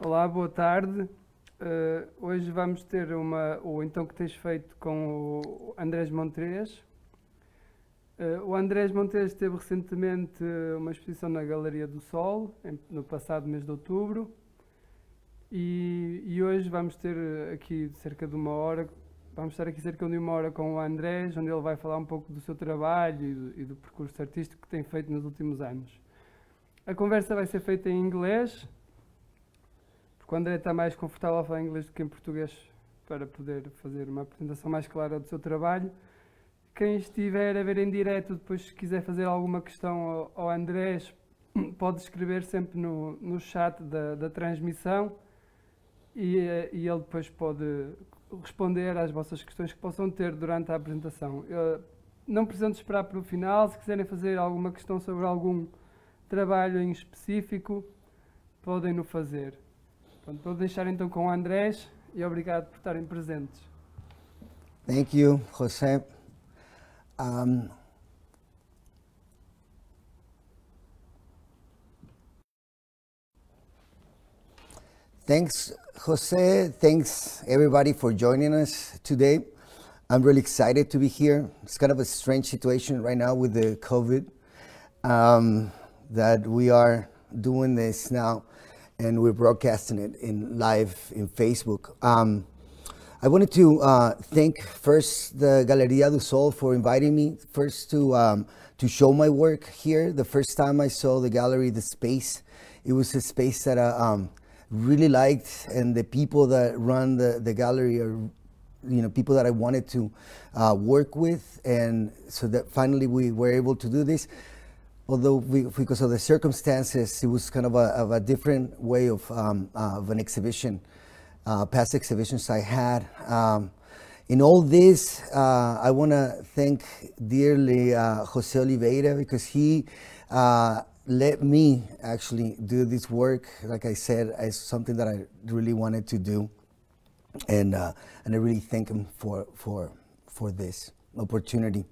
Olá, boa tarde. Hoje vamos ter o Então que tens feito com o Andrés Montes. O Andrés Montes teve recentemente uma exposição na Galeria do Sol, no passado mês de outubro, e hoje vamos ter aqui cerca de uma hora, vamos estar aqui cerca de uma hora com o Andrés, onde ele vai falar um pouco do seu trabalho e do percurso artístico que tem feito nos últimos anos. A conversa vai ser feita em inglês, porque o André está mais confortável a falar inglês do que em português para poder fazer uma apresentação mais clara do seu trabalho. Quem estiver a ver em direto, depois se quiser fazer alguma questão ao Andrés, pode escrever sempre no chat da transmissão e ele depois pode responder às vossas questões que possam ter durante a apresentação. Não precisam de esperar para o final. Se quiserem fazer alguma questão sobre algum trabalho em específico, podem-no fazer. Pronto, vou deixar então com o Andrés e obrigado por estarem presentes. Thank you, José. Thanks, Jose. Thanks, everybody, for joining us today. I'm really excited to be here. It's kind of a strange situation right now with the COVID, that we are doing this now, and we're broadcasting it live in Facebook. I wanted to thank first the Galeria do Sol for inviting me first to show my work here. The first time I saw the gallery, the space, it was a space that I really liked, and the people that run the gallery are, people that I wanted to work with, and so that finally we were able to do this. Although because of the circumstances, it was kind of a different way of an exhibition. Past exhibitions I had. In all this, I want to thank dearly Jose Oliveira, because he let me actually do this work. Like I said, it's something that I really wanted to do, and I really thank him for this opportunity.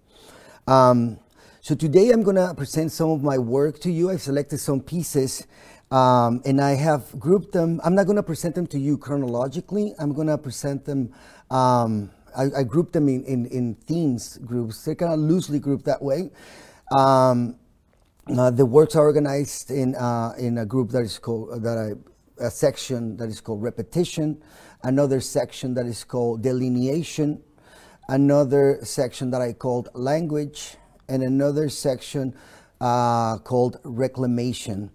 So today I'm going to present some of my work to you. I've selected some pieces, and I have grouped them. I'm not going to present them to you chronologically. I'm going to present them, I grouped them in themes groups. They're kind of loosely grouped that way. The works are organized in a group that is called, a section that is called repetition, another section that is called delineation, another section that I called language, and another section called reclamation.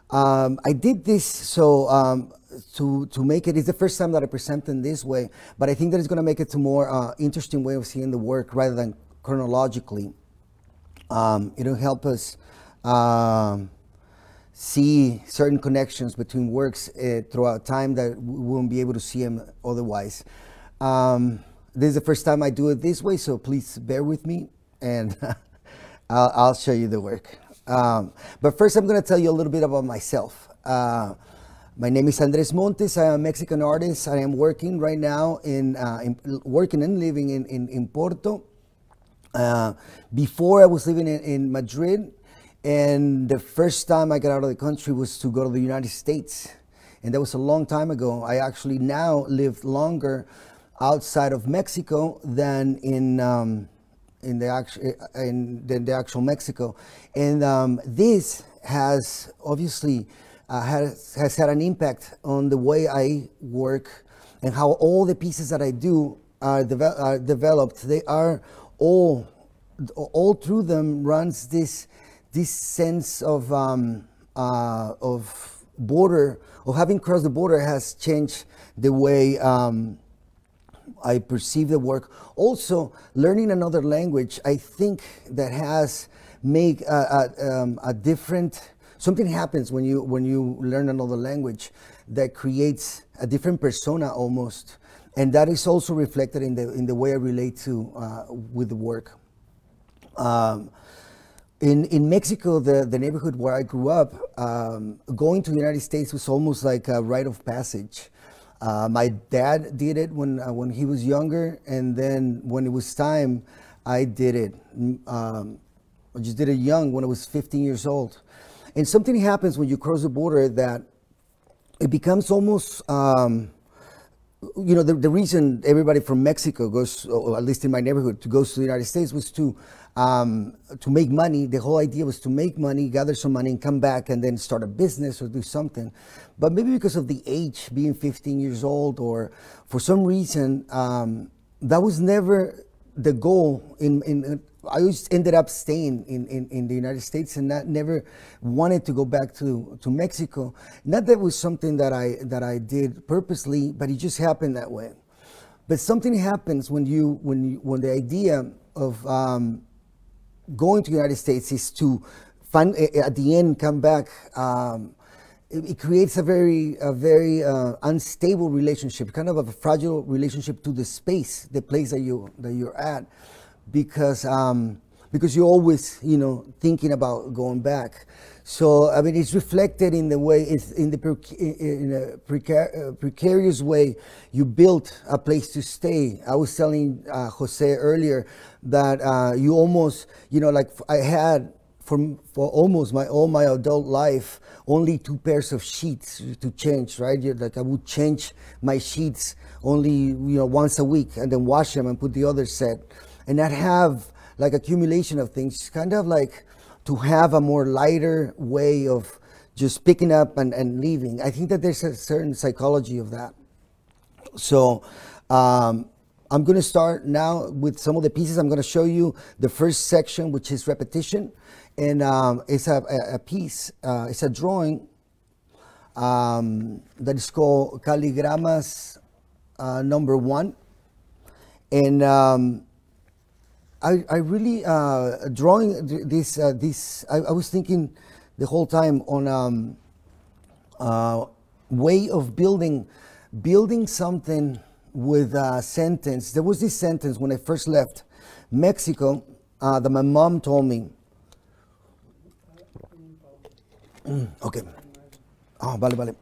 I did this so to make it's the first time that I present in this way, but I think that it's going to make it a more interesting way of seeing the work rather than chronologically. It'll help us see certain connections between works throughout time that we won't be able to see them otherwise. This is the first time I do it this way, so please bear with me, and I'll show you the work. But first, I'm going to tell you a little bit about myself. My name is Andrés Montes. I am a Mexican artist. I am working right now working and living in Porto. Before, I was living in Madrid, and the first time I got out of the country was to go to the United States, and that was a long time ago. I actually now live longer outside of Mexico than in the actual Mexico, and this has obviously has had an impact on the way I work and how all the pieces that I do are developed. They are all through them runs this sense of border, of having crossed the border, has changed the way I perceive the work. Also, learning another language, I think that has made a different. Something happens when you learn another language that creates a different persona almost, and that is also reflected in the way I relate to with the work. In Mexico, the neighborhood where I grew up, going to the United States was almost like a rite of passage. My dad did it when he was younger, and then when it was time, I did it. I just did it young when I was 15 years old. And something happens when you cross the border that it becomes almost, the reason everybody from Mexico goes, or at least in my neighborhood, goes to the United States was to make money. The whole idea was to make money, gather some money, and come back and then start a business or do something. But maybe because of the age, being 15 years old, or for some reason, that was never the goal. I always ended up staying in the United States and never wanted to go back to Mexico. Not that it was something that I did purposely, but it just happened that way. But something happens when the idea of going to the United States is to find, at the end, come back. It creates a very unstable relationship, kind of a fragile relationship to the space, the place that you're at, because you're always thinking about going back. So I mean, it's reflected in the way in a precarious way you built a place to stay. I was telling Jose earlier that you almost like I had for almost all my adult life only 2 pairs of sheets to change, right? Like I would change my sheets only once a week and then wash them and put the other set, and not have like accumulation of things, kind of like to have a more lighter way of just picking up and leaving. I think that there's a certain psychology of that. So I'm going to start now with some of the pieces. I'm going to show you the first section, which is repetition. And it's a piece, it's a drawing that is called Calligramas number 1. And I really, drawing this, I was thinking the whole time on way of building something with a sentence. There was this sentence when I first left Mexico that my mom told me. Okay. Oh, vale.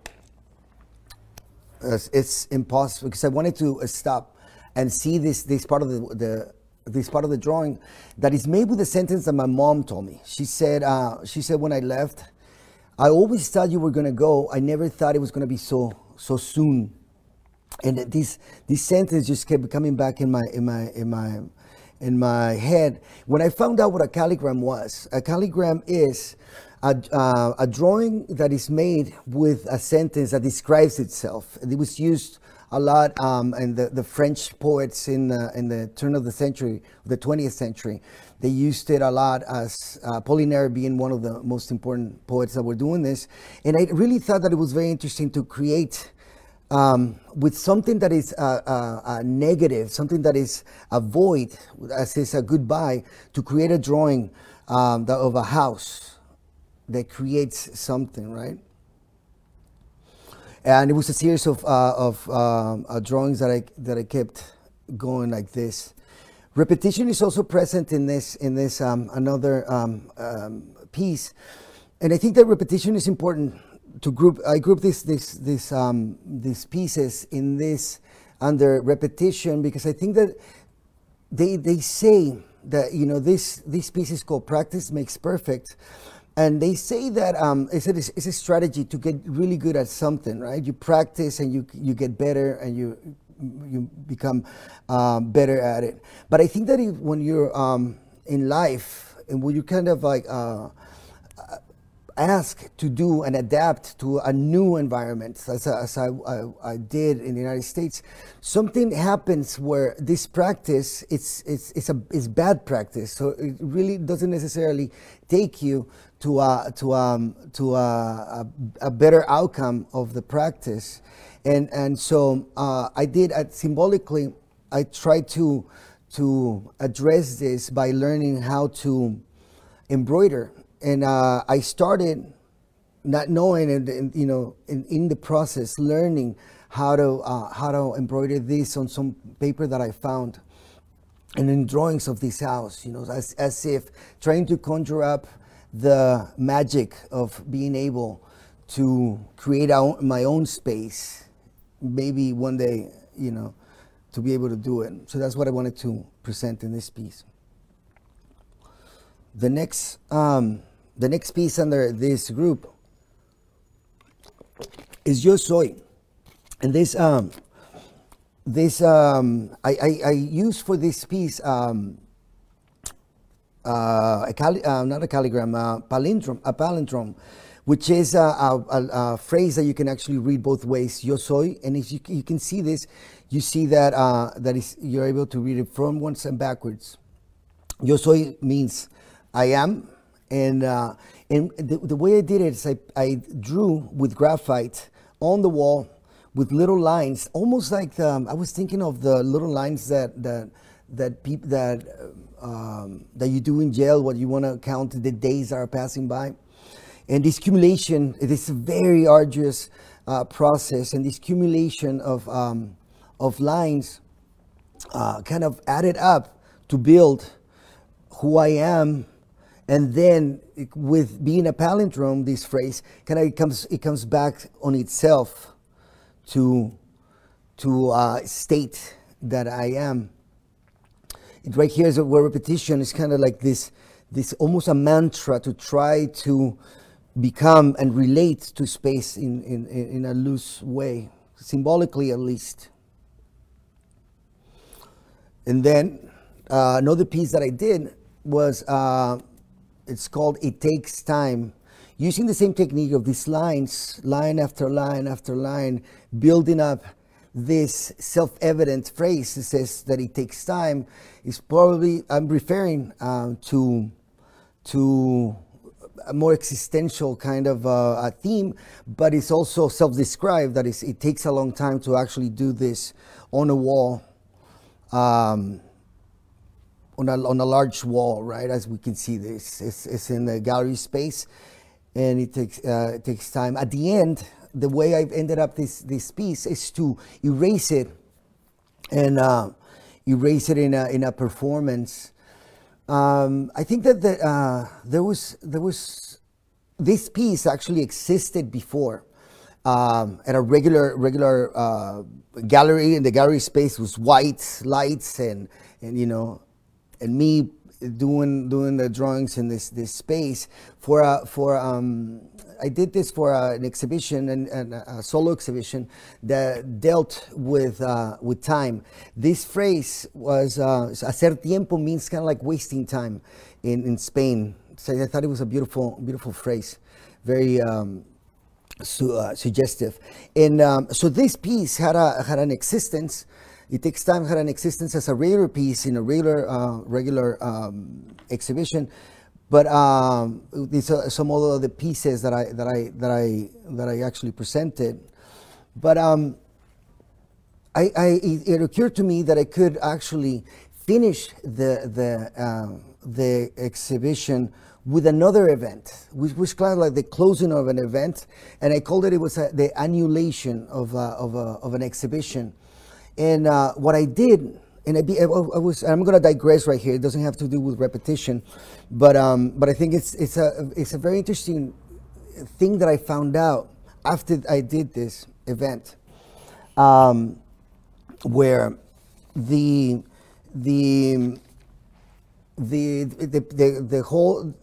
It's impossible because I wanted to stop and see this part of this part of the drawing that is made with the sentence that my mom told me. She said when I left, I always thought you were gonna go. I never thought it was gonna be so soon. And this sentence just kept coming back in my head. When I found out what a calligram was, a calligram is a drawing that is made with a sentence that describes itself. It was used a lot in the French poets in the turn of the century, the 20th century. They used it a lot, as Apollinaire being one of the most important poets that were doing this. And I really thought that it was very interesting to create with something that is a negative, something that is a void, as is a goodbye, to create a drawing of a house that creates something, right? And it was a series of drawings that I kept going like this. Repetition is also present in this another piece, and I think that repetition is important to group. I group these pieces in this under repetition because I think that they say that this piece is called practice makes perfect. And they say that it's a strategy to get really good at something, right? You practice and you get better and you become better at it. But I think that when you're in life and when you kind of like ask to do and adapt to a new environment, as I did in the United States, something happens where this practice it's bad practice. So it really doesn't necessarily take you to a better outcome of the practice, and so I did symbolically. I tried to address this by learning how to embroider. And I started not knowing, and in the process, learning how to embroider this on some paper that I found, and in drawings of this house, as if trying to conjure up the magic of being able to create my own space. Maybe one day, to be able to do it. So that's what I wanted to present in this piece. The next piece under this group is Yo Soy. And I use for this piece not a calligram, a palindrome, which is a phrase that you can actually read both ways, Yo Soy. And if you can see this, you see that you're able to read it frontwards and backwards. Yo Soy means I am. And the way I did it is I drew with graphite on the wall with little lines, almost like I was thinking of the little lines that you do in jail, what you want to count the days that are passing by. And this accumulation, it is a very arduous process, and this accumulation of lines kind of added up to build who I am. And then with being a palindrome, this phrase kind of comes back on itself to state that I am. Right here is where repetition is kind of like this almost a mantra to try to become and relate to space in a loose way, symbolically at least. And then another piece that I did was it's called It Takes Time. Using the same technique of these lines, line after line after line, building up this self-evident phrase that says that it takes time, is probably, I'm referring to a more existential kind of a theme, but it's also self-described, that it takes a long time to actually do this on a wall, on a large wall, right? As we can see this, it's in the gallery space, and it takes time. At the end, the way I've ended up this piece is to erase it, and erase it in a performance. I think that there was this piece actually existed before at a regular gallery, and the gallery space was white lights and me doing the drawings in this space I did this for an exhibition and a solo exhibition that dealt with time. This phrase was hacer tiempo, means kind of like wasting time in Spain. So I thought it was a beautiful phrase, very suggestive. And so this piece had an existence. It Takes Time had an existence as a regular piece in a regular exhibition, but these are some of the pieces that I actually presented. But it occurred to me that I could actually finish the exhibition with another event, which was kind of like the closing of an event, and I called it was the annulation of an exhibition. And what I did, and I'm going to digress right here. It doesn't have to do with repetition, but I think it's a very interesting thing that I found out after I did this event, where the whole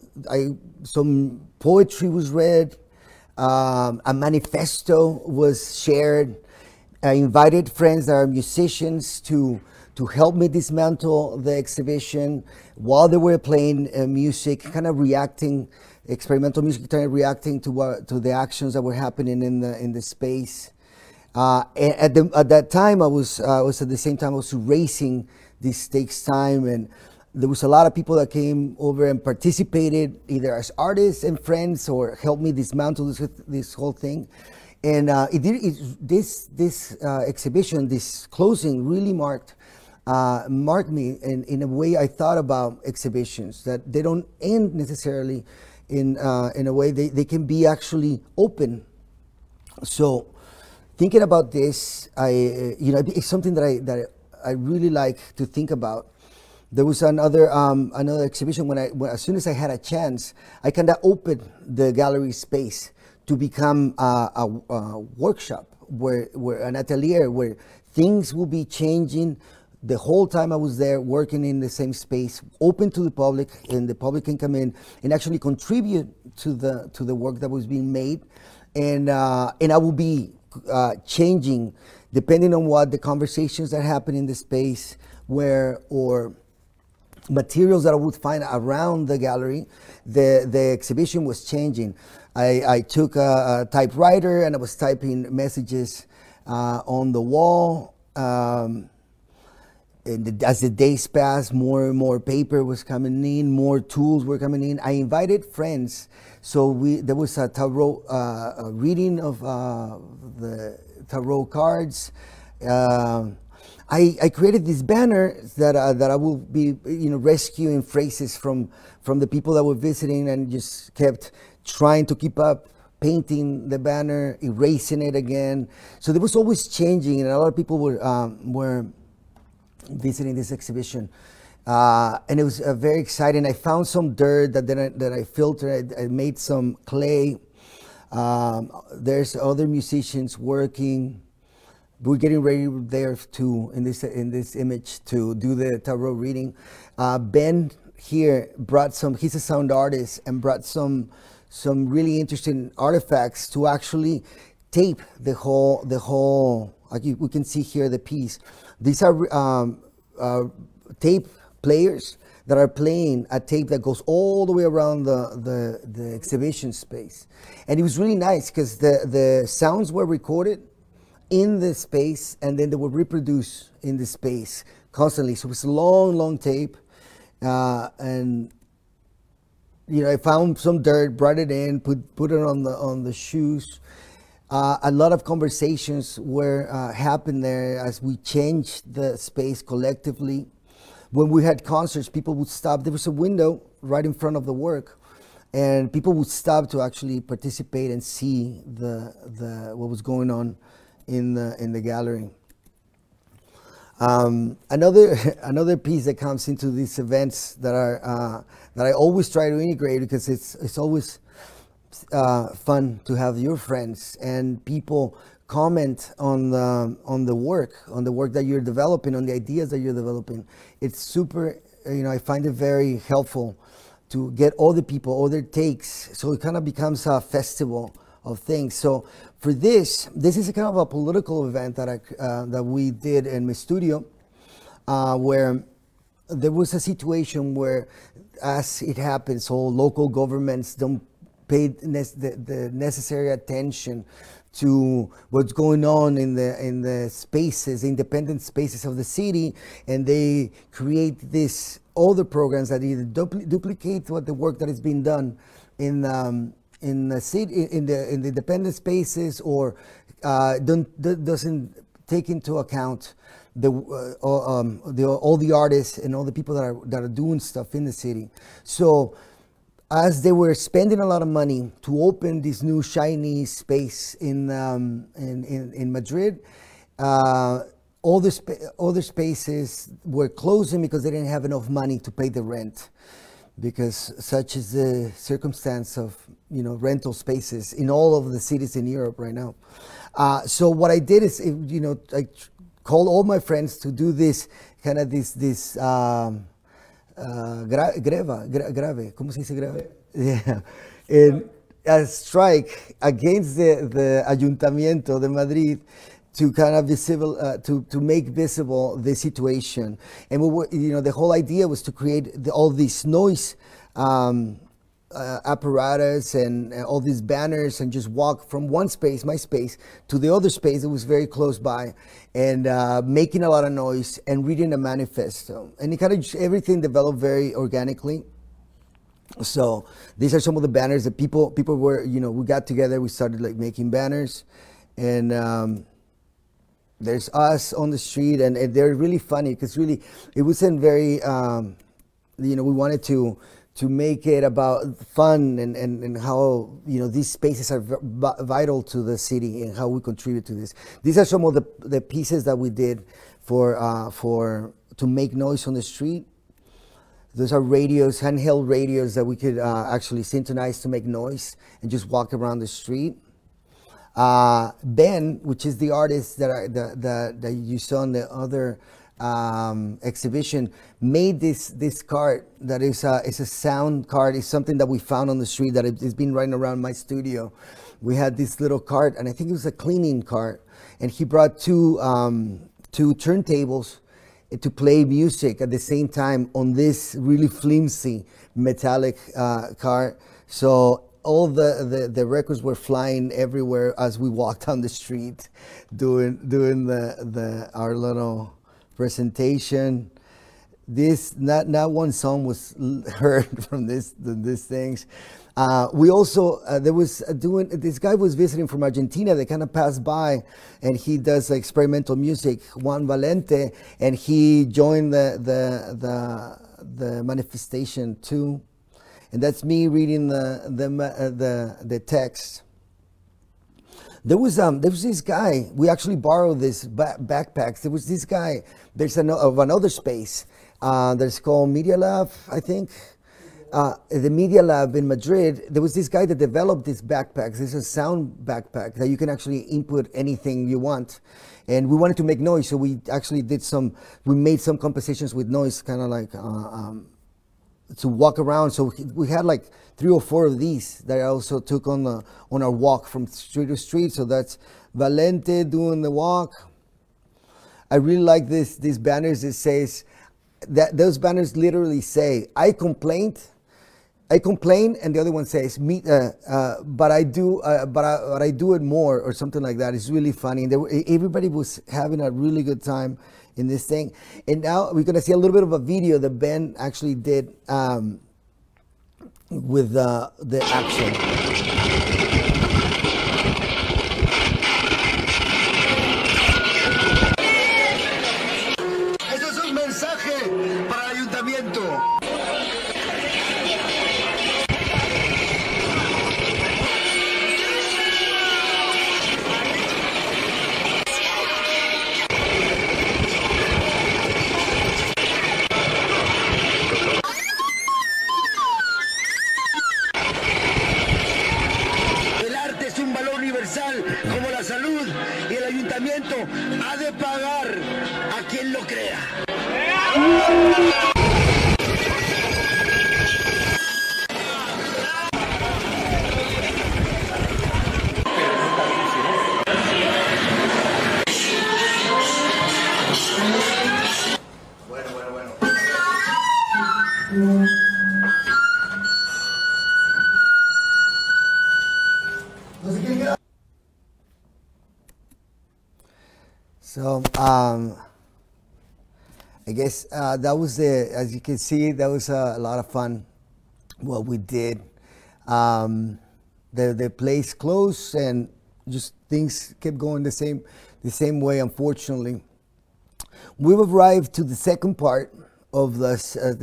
some poetry was read, a manifesto was shared. I invited friends that are musicians to help me dismantle the exhibition while they were playing music, kind of reacting, experimental music, kind of reacting to the actions that were happening in the space. At that time, I was at the same time I was erasing This Takes Time, and there was a lot of people that came over and participated either as artists and friends or helped me dismantle this whole thing. And this exhibition, this closing, really marked me in a way I thought about exhibitions, that they don't end necessarily in a way they can be actually open. So thinking about this, it's something that I really like to think about. There was another exhibition when as soon as I had a chance, I kind of opened the gallery space to become a workshop, where an atelier, where things will be changing the whole time I was there, working in the same space, open to the public, and the public can come in and actually contribute to the work that was being made, and I will be changing depending on what the conversations that happen in the space, or materials that I would find around the gallery. The exhibition was changing. I took a typewriter and I was typing messages on the wall. As the days passed, more and more paper was coming in, more tools were coming in. I invited friends, so there was a tarot a reading of the tarot cards. I created this banner that I will be rescuing phrases from the people that were visiting, and just kept trying to keep up, painting the banner, erasing it again. So there was always changing, and a lot of people were visiting this exhibition, and it was very exciting. I found some dirt that I filtered. I made some clay. There's other musicians working. We're getting ready there too, in this image, to do the tarot reading. Ben here brought some. He's a sound artist, and brought some really interesting artifacts to actually tape the whole. Like we can see here the piece. These are tape players that are playing a tape that goes all the way around the exhibition space. And it was really nice because the sounds were recorded in the space, and then they were reproduced in the space constantly. So it was a long tape, and I found some dirt, brought it in, put it on the shoes. A lot of conversations were happened there as we changed the space collectively. When we had concerts, people would stop. There was a window right in front of the work, and people would stop to actually participate and see what was going on in the gallery. Another piece that comes into these events that I always try to integrate, because it's always fun to have your friends and people comment on the work that you're developing, on the ideas that you're developing. It's super, I find it very helpful to get all the people, all their takes, so it kind of becomes a festival of things. So for this is a kind of a political event that we did in my studio, where there was a situation where, as it happens, all local governments don't pay the necessary attention to what's going on in the spaces, independent spaces of the city, and they create other programs that either duplicate what the work that is being done in the city, in the independent spaces, or doesn't take into account all the artists and all the people that are doing stuff in the city. So as they were spending a lot of money to open this new shiny space in Madrid, other spaces were closing because they didn't have enough money to pay the rent, because such is the circumstance of rental spaces in all of the cities in Europe right now. So what I did is, I called all my friends to do this kind of grave, ¿cómo se dice grave? Yeah. And a strike against the Ayuntamiento de Madrid to kind of to make visible the situation. And the whole idea was to create all these noise apparatus and all these banners, and just walk from one space, my space, to the other space that was very close by, and making a lot of noise and reading a manifesto. And it kind of everything developed very organically. So these are some of the banners that people were, we got together, we started making banners, and there's us on the street, and they're really funny, because really it wasn't very, we wanted to make it about fun and how these spaces are vital to the city and how we contribute to this. These are some of the pieces that we did to make noise on the street. Those are radios, handheld radios that we could actually synchronize to make noise and just walk around the street. Ben, which is the artist that you saw in the other exhibition, made this card that is a sound card. It's something that we found on the street that has been running around my studio, we had this little cart, and I think it was a cleaning cart, and he brought two turntables to play music at the same time on this really flimsy metallic cart. So all the records were flying everywhere as we walked down the street doing our little presentation. Not one song was heard from these things. We also this guy was visiting from Argentina. They kind of passed by, and he does experimental music, Juan Valente, and he joined the manifestation too. And that's me reading the text. There was this guy. We actually borrowed this backpacks. There was this guy. There's another space that's called Media Lab, I think. The Media Lab in Madrid. There was this guy that developed these backpacks. This is a sound backpack that you can actually input anything you want. And we wanted to make noise, so we actually we made some compositions with noise, kind of like to walk around. So we had like 3 or 4 of these that I also took on our walk from street to street. So that's Valente doing the walk. I really like these banners. It says that those banners literally say, I complain, and the other one says, but I do it more, or something like that. It's really funny. Everybody was having a really good time in this thing. And now we're going to see a little bit of a video that Ben actually did with the action. Eso es un mensaje para el ayuntamiento. Como la salud, y el ayuntamiento ha de pagar a quien lo crea. So I guess that was as you can see, that was a lot of fun what we did. The place closed, and just things kept going the same way, unfortunately. We've arrived to the second part of the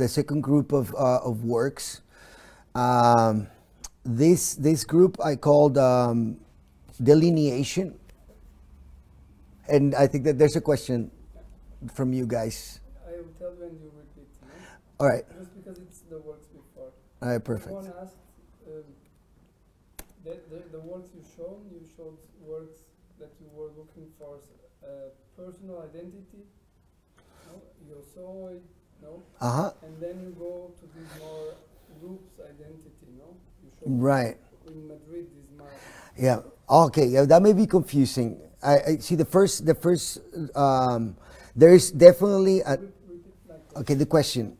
second group of works. This group I called delineation. And I think that there's a question from you guys. I will tell when you repeat. No? All right. Just because it's the works before. All right, perfect. Someone asked, the works you showed works that you were looking for personal identity. No? You saw it, no? And then you go to this more group's identity, no? You showed right. In Madrid, this more. Yeah. Okay. Yeah, that may be confusing. I see the first. There is definitely okay. The question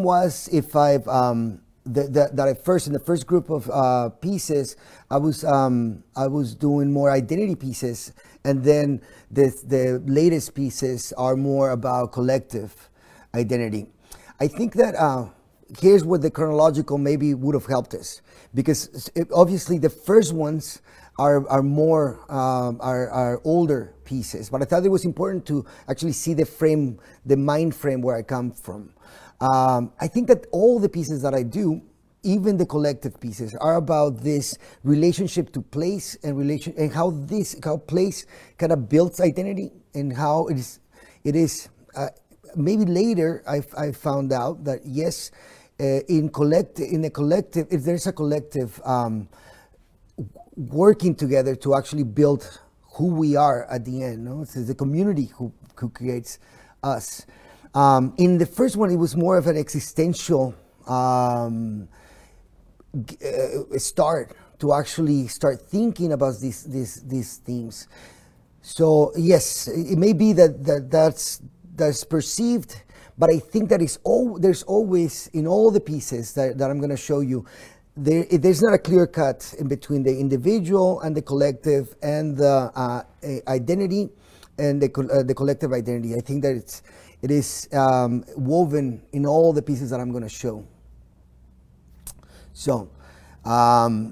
was if I've that I first in the first group of pieces I was doing more identity pieces, and then the latest pieces are more about collective identity. I think that here's what the chronological maybe would have helped us, because obviously the first ones are more are older pieces, but I thought it was important to actually see the mind frame where I come from. I think that all the pieces that I do, even the collective pieces, are about this relationship to place and how place kind of builds identity, and how it is. Maybe later I found out that yes, in a collective, if there's a collective working together to actually build who we are at the end, no? It's the community who creates us. In the first one, it was more of an existential start to actually start thinking about these themes. So yes, it may be that's perceived, but I think that there's always in all the pieces that I'm going to show you, there's not a clear cut in between the individual and the collective and the identity and the collective identity. I think that it is woven in all the pieces that I'm going to show. So now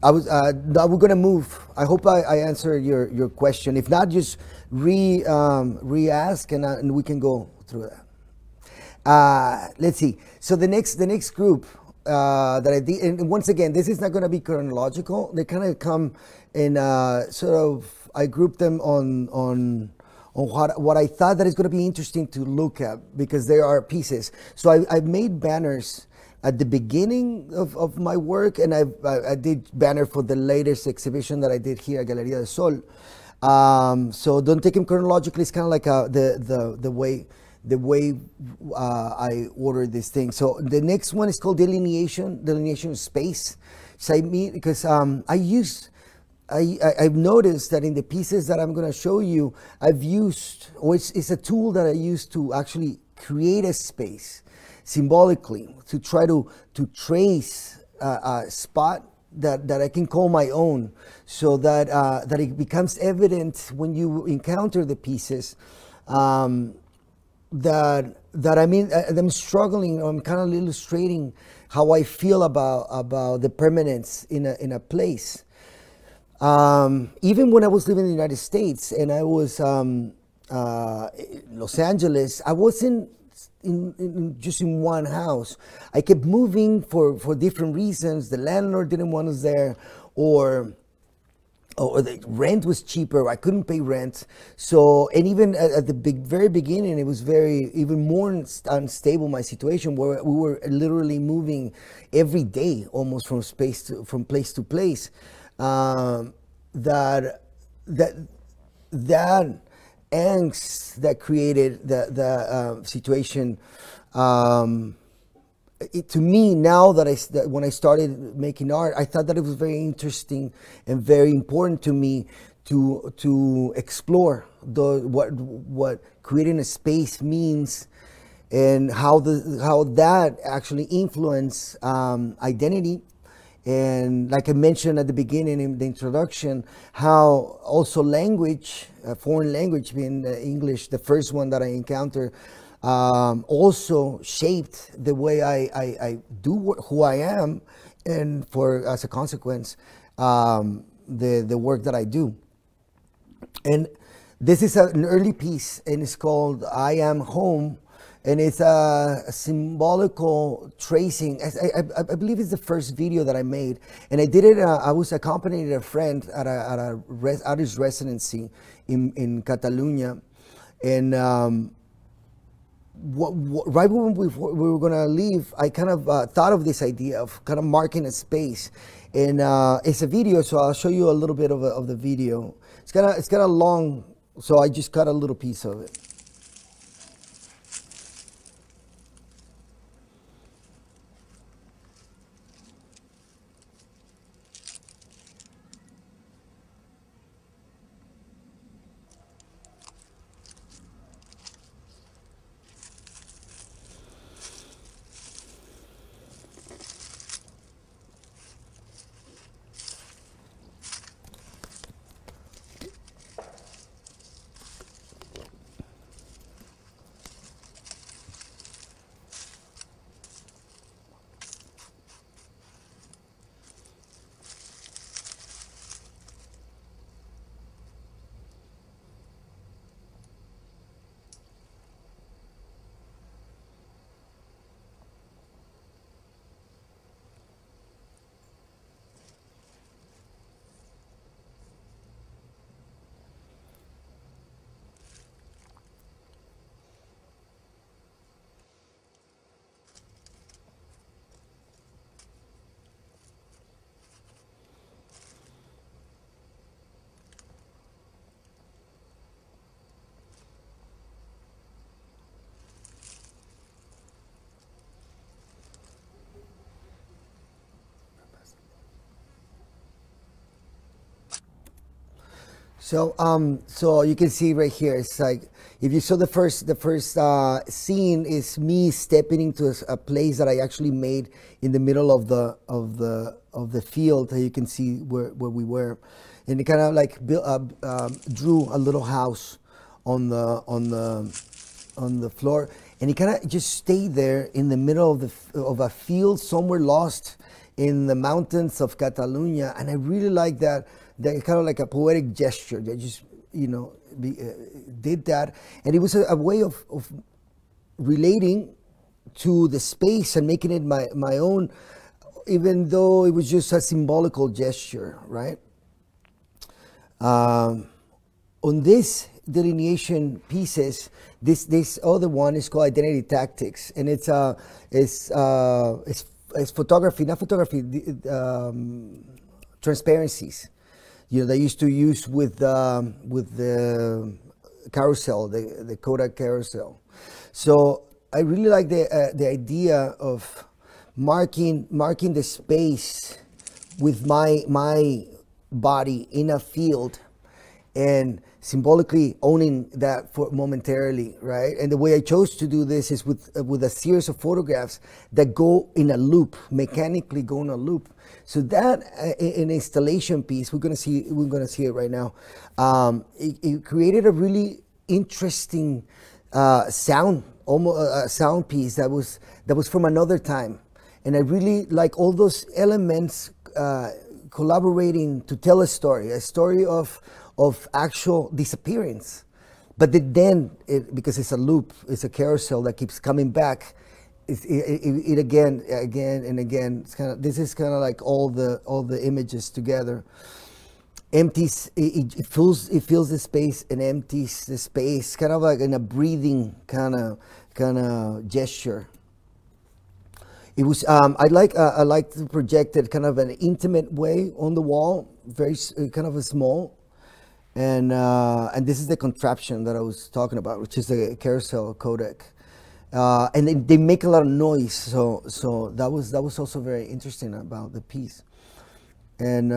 we're going to move. I hope I answered your question. If not, just re-ask and we can go through that. Let's see. So the next group that I did, and once again, this is not going to be chronological. They kind of come in sort of. I grouped them on what I thought that is going to be interesting to look at because there are pieces. So I made banners at the beginning of my work, and I did banner for the latest exhibition that I did here at Galería del Sol. So don't take them chronologically. It's kind of like the way I ordered this thing. So the next one is called delineation of space. So I mean, because I've noticed that in the pieces that I'm going to show you, I've used, or it's a tool that I use to actually create a space symbolically, to try to trace a spot that I can call my own, so that it becomes evident when you encounter the pieces that I'm struggling. I'm kind of illustrating how I feel about the permanence in a place. Even when I was living in the United States and I was Los Angeles, I wasn't just in one house. I kept moving for different reasons. The landlord didn't want us there, or the rent was cheaper. I couldn't pay rent. So, and even at the very beginning, it was even more unstable, my situation, where we were literally moving every day, almost from place to place. That angst that created the situation, to me now that when I started making art, I thought that it was very interesting and very important to me to explore what creating a space means, and how that actually influence identity. And like I mentioned at the beginning in the introduction, how also language, foreign language being English, the first one that I encountered, also shaped the way I do who I am, and as a consequence, the work that I do. And this is an early piece, and it's called "I Am Home." And it's a symbolical tracing. I believe it's the first video that I made, and I did it. I was accompanying a friend at a artist residency in Catalonia, and right when we were gonna leave, I kind of thought of this idea of kind of marking a space, and it's a video. So I'll show you a little bit of the video. It's kind of long, so I just cut a little piece of it. So you can see right here, it's like, if you saw the first scene is me stepping into a place that I actually made in the middle of the field. You can see where we were, and it kind of like drew a little house on the floor, and he kind of just stayed there in the middle of a field somewhere lost in the mountains of Catalonia. And I really like that kind of like a poetic gesture that just, did that. And it was a way of relating to the space and making it my own, even though it was just a symbolical gesture, right? On this delineation pieces, this other one is called Identity Tactics, and it's photography, not photography, transparencies. They used to use with the carousel, the Kodak carousel. So I really like the idea of marking the space with my body in a field, and symbolically owning that for momentarily, right? And the way I chose to do this is with a series of photographs that go in a loop, mechanically go in a loop. So that an installation piece, we're gonna see it right now. It created a really interesting sound, almost a sound piece that was from another time, and I really like all those elements collaborating to tell a story of actual disappearance. But then, because it's a loop, it's a carousel that keeps coming back. It again and again. This is kind of like all the images together. Empties. It fills the space and empties the space, kind of like in a breathing kind of gesture. It was. I like to project it kind of an intimate way on the wall, very kind of a small. And this is the contraption that I was talking about, which is the carousel codec. And they make a lot of noise, so that was also very interesting about the piece. And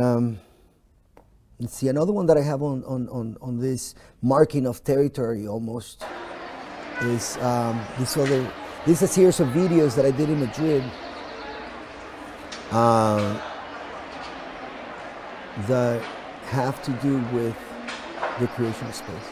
let's see, another one that I have on this marking of territory almost is this is a series of videos that I did in Madrid that have to do with the creation of space.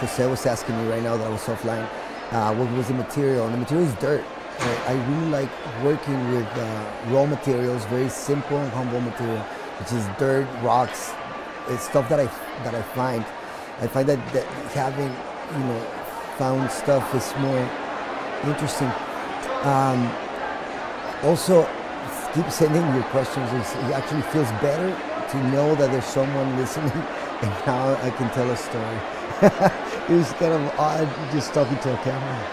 Jose was asking me right now that I was offline, what was the material? And the material is dirt. I really like working with raw materials, very simple and humble material, which is dirt, rocks. It's stuff that I find. I find that having found stuff is more interesting. Also, keep sending your questions. It actually feels better to know that there's someone listening, and now I can tell a story. It was kind of odd just talking to a camera.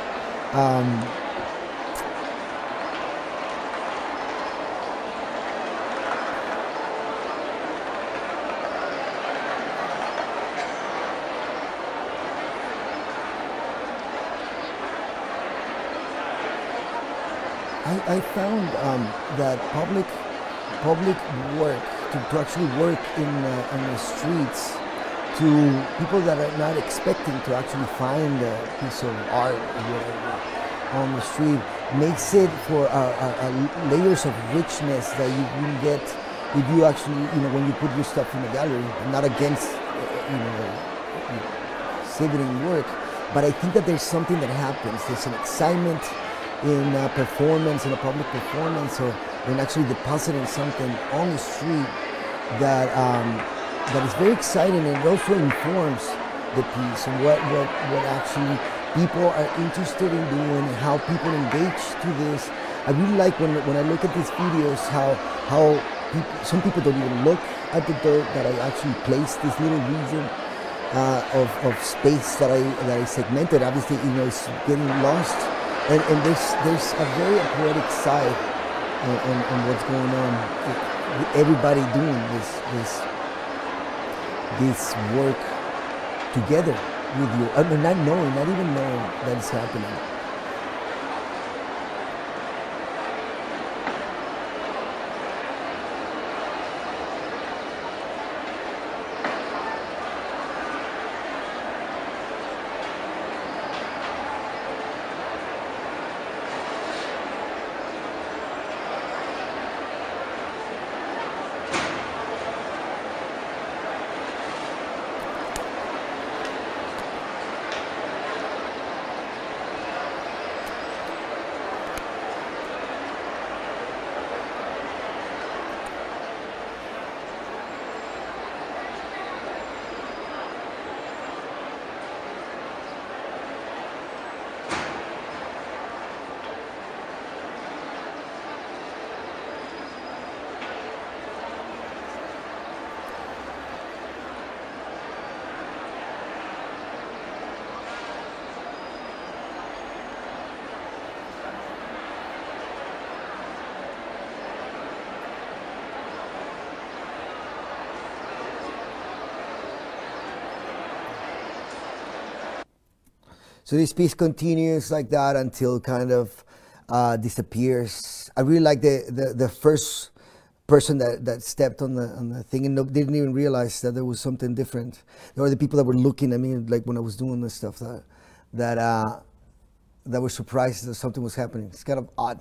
I found that public work, to actually work in the streets, to people that are not expecting to actually find a piece of art or whatever on the street, makes it for layers of richness that you wouldn't get if you actually, when you put your stuff in a gallery. I'm not against, exhibiting work, but I think that there's something that happens. There's an excitement in a performance, in a public performance, or in actually depositing something on the street that that is very exciting, and it also informs the piece and what actually people are interested in doing and how people engage to this. I really like when I look at these videos how some people don't even look at the dirt that I actually placed this little region of space that I segmented. Obviously, it's getting lost, and there's a very poetic side on what's going on. Everybody doing this work together with you, not even knowing that it's happening. So this piece continues like that until kind of disappears. I really like the first person that stepped on the thing and didn't even realize that there was something different. There were the people that were looking at me, like when I was doing this stuff, that were surprised that something was happening. It's kind of odd.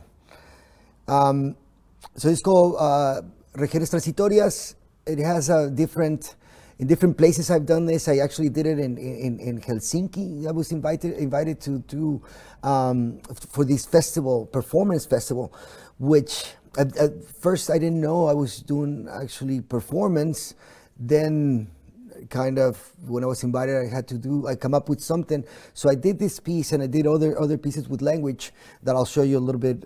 So it's called Regiones Transitorias. It has a in different places I've done this. I actually did it in Helsinki. I was invited to do for this festival, performance festival, which at first I didn't know I was doing actually performance. Then kind of when I was invited, I come up with something. So I did this piece, and I did other pieces with language that I'll show you a little bit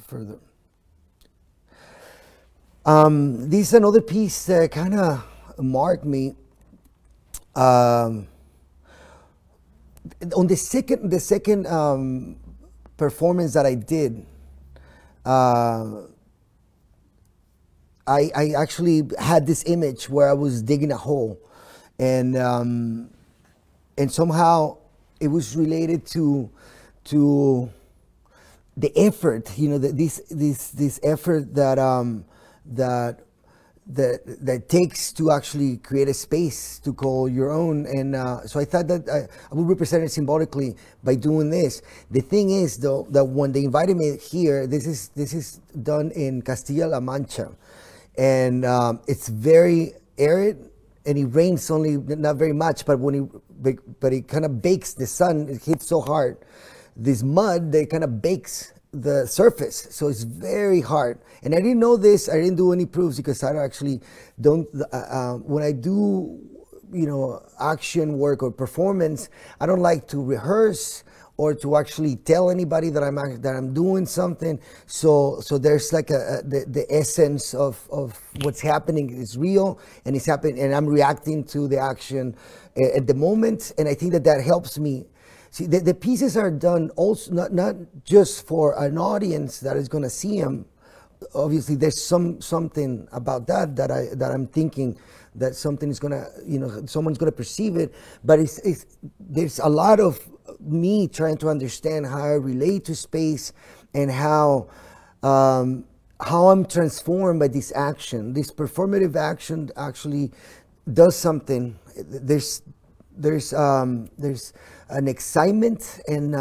further. This is another piece that kind of marked me. On the second performance that I did, I actually had this image where I was digging a hole, and somehow it was related to the effort, this effort that takes to actually create a space to call your own. And so I thought that I would represent it symbolically by doing this. The thing is, though, that when they invited me here, this is done in Castilla-La Mancha, and it's very arid, and it rains only not very much, but it kind of bakes the sun. It hits so hard. This mud, they kind of bakes the surface, so it's very hard. And I didn't know this. I didn't do any proofs because I actually don't. When I do, action work or performance, I don't like to rehearse or to actually tell anybody that I'm doing something. So there's like the essence of what's happening is real, and it's happening, and I'm reacting to the action at the moment. And I think that helps me. See, the pieces are done also not just for an audience that is going to see them. Obviously, there's something about that I'm thinking that something is going to, someone's going to perceive it. But there's a lot of me trying to understand how I relate to space, and how I'm transformed by this action. This performative action actually does something. There's an excitement, and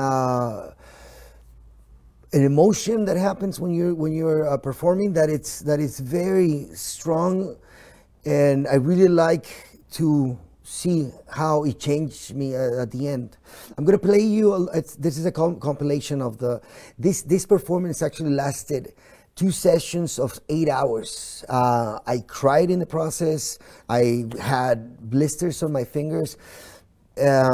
an emotion that happens when you're performing that is very strong, and I really like to see how it changed me at the end. I'm gonna play you. This is a compilation of this performance. Actually lasted 2 sessions of 8 hours. I cried in the process. I had blisters on my fingers. But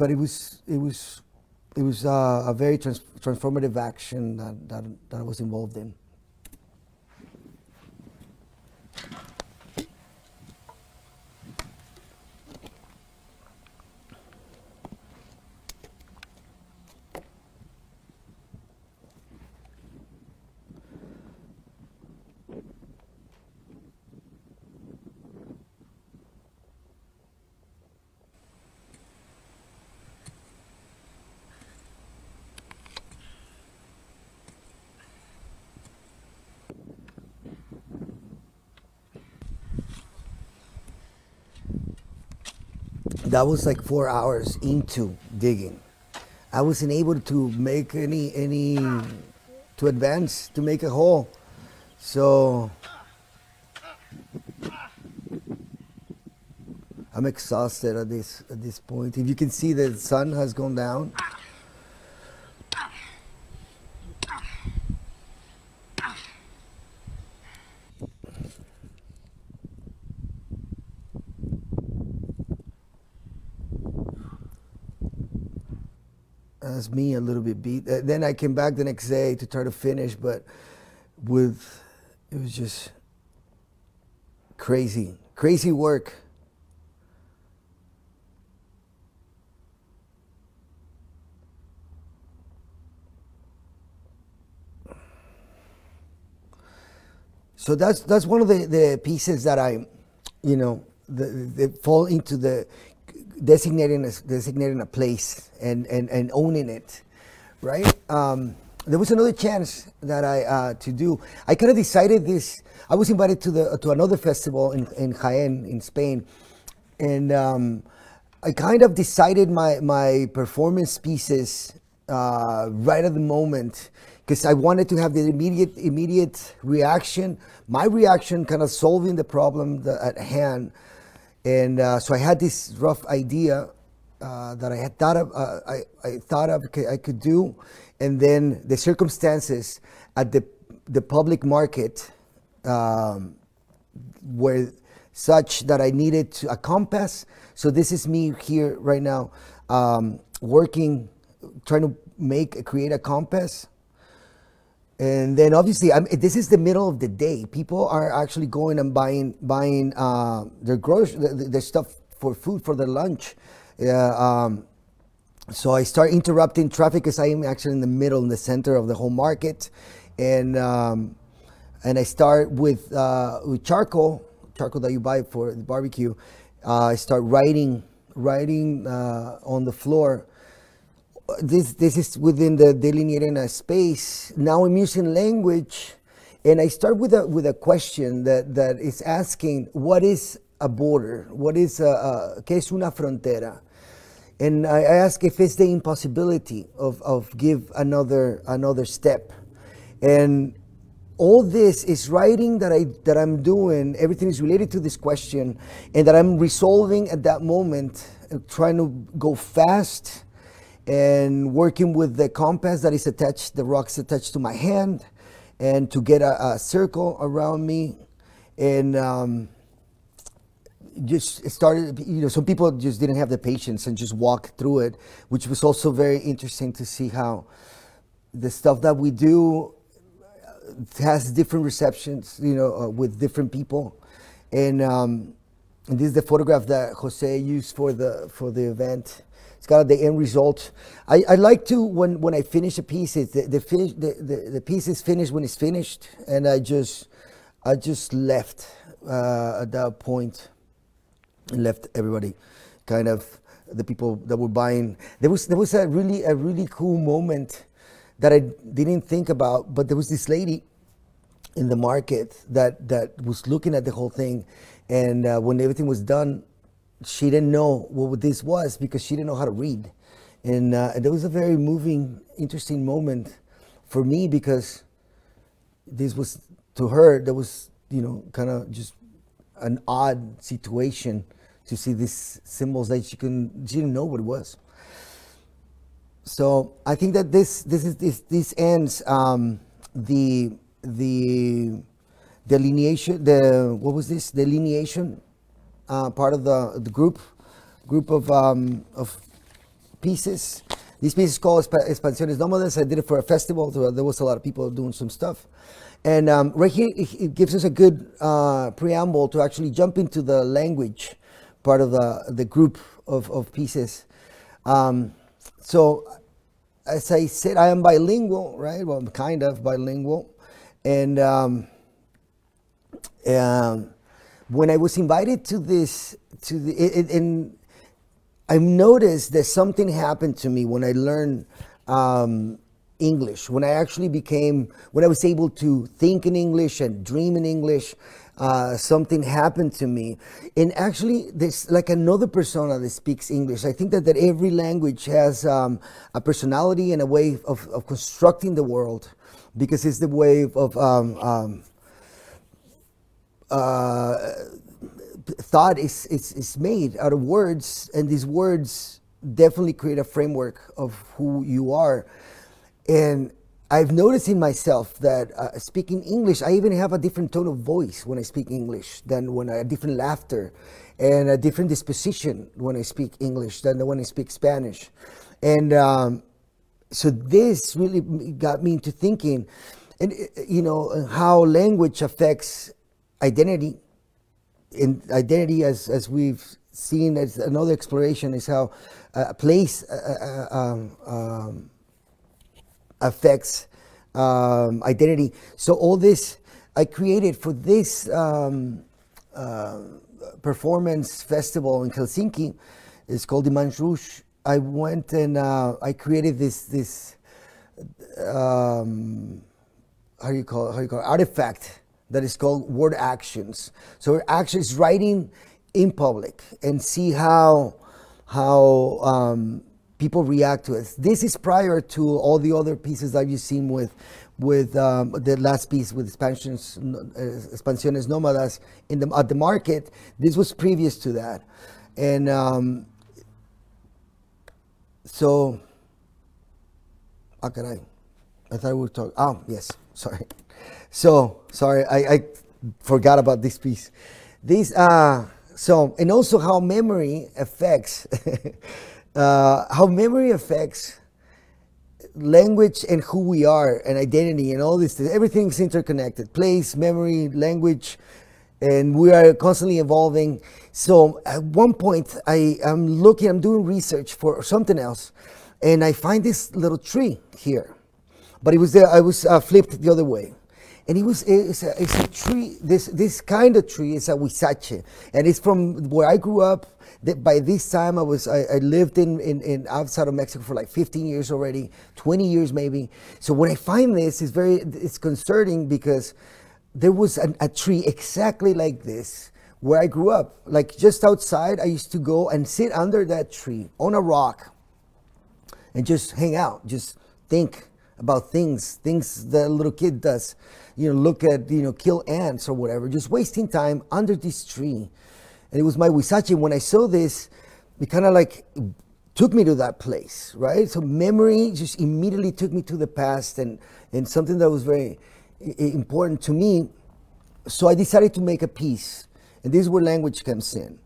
it was a very transformative action that I was involved in. That was like 4 hours into digging. I wasn't able to make to advance, to make a hole. So I'm exhausted at this point. If you can see, the sun has gone down. That's me a little bit beat. Then I came back the next day to try to finish, but it was just crazy work. So that's one of the pieces that they fall into the designating a place and owning it, right? There was another chance that I to do. I kind of decided this. I was invited to another festival in Jaén in Spain, and I kind of decided my performance pieces right at the moment, because I wanted to have the immediate reaction. My reaction kind of solving the problem at hand. And so I had this rough idea that I had thought of. I could do, and then the circumstances at the public market were such that I needed a compass. So this is me here right now, working, trying to create a compass. And then obviously, this is the middle of the day. People are actually going and buying their stuff for food for their lunch. So I start interrupting traffic because I am actually in the center of the whole market, and I start with charcoal that you buy for the barbecue. I start writing on the floor. This is within the delineating a space. Now I'm using language, and I start with a question that is asking, what is a border? What is ¿qué es una frontera? And I ask if it's the impossibility of give another step. And all this is writing that I'm doing. Everything is related to this question, and that I'm resolving at that moment, trying to go fast. And working with the compass that is attached, the rocks attached to my hand, and to get a circle around me. And just started, some people just didn't have the patience and just walked through it, which was also very interesting to see how the stuff that we do has different receptions, with different people. And this is the photograph that Jose used for the event. It's got the end result. I like to, when I finish a piece, the piece is finished when it's finished, and I just left at that point, and left everybody, kind of the people that were buying. There was a really cool moment that I didn't think about, but there was this lady in the market that was looking at the whole thing, and when everything was done, she didn't know what this was because she didn't know how to read. And that was a very moving, interesting moment for me, because this was, to her, that was, you know, kind of just an odd situation to see these symbols that she didn't know what it was. So I think that this ends the delineation, delineation part of the group of pieces. These pieces called Expansiones Nómadas. I did it for a festival, so there was a lot of people doing some stuff. And right here, it gives us a good preamble to actually jump into the language part of the group of pieces. So, as I said, I am bilingual, right? Well, I'm kind of bilingual. And when I was invited to this, I've noticed that something happened to me when I learned English, when I was able to think in English and dream in English. Something happened to me. And actually, there's like another persona that speaks English. I think that every language has a personality and a way of constructing the world, because it's the way of thought is made out of words, and these words definitely create a framework of who you are. And I've noticed in myself that speaking English, I even have a different tone of voice when I speak English than when a different laughter and a different disposition when I speak English than when I speak Spanish. And so this really got me into thinking, and you know, how language affects identity. And identity, as we've seen as another exploration, is how place affects identity. So all this I created for this performance festival in Helsinki. It's called the Manche Rouge. I went and I created this how do you call it, artifact that is called word actions. So we're actually writing in public and see how people react to it. This is prior to all the other pieces that you've seen with the last piece with Expansiones Nómadas at the market. This was previous to that. And so, how can I thought we were talking, oh yes, sorry. So, sorry, I forgot about this piece. This, so, and also how memory affects, language and who we are and identity and all this. Everything's interconnected. Place, memory, language, and we are constantly evolving. So at one point, I'm doing research for something else, and I find this little tree here. But it was there, I was flipped the other way. And it's a tree, this kind of tree is a huizache. And it's from where I grew up. By this time, I lived in outside of Mexico for like 15 years already, 20 years maybe. So when I find this, it's concerning, because there was a tree exactly like this where I grew up. Like just outside, I used to go and sit under that tree on a rock and just hang out, just think about things that a little kid does. You know, look at, kill ants or whatever, just wasting time under this tree. And it was my huizache. When I saw this, it kind of like took me to that place, right? So memory just immediately took me to the past and something that was very important to me. So I decided to make a piece, and this is where language comes in.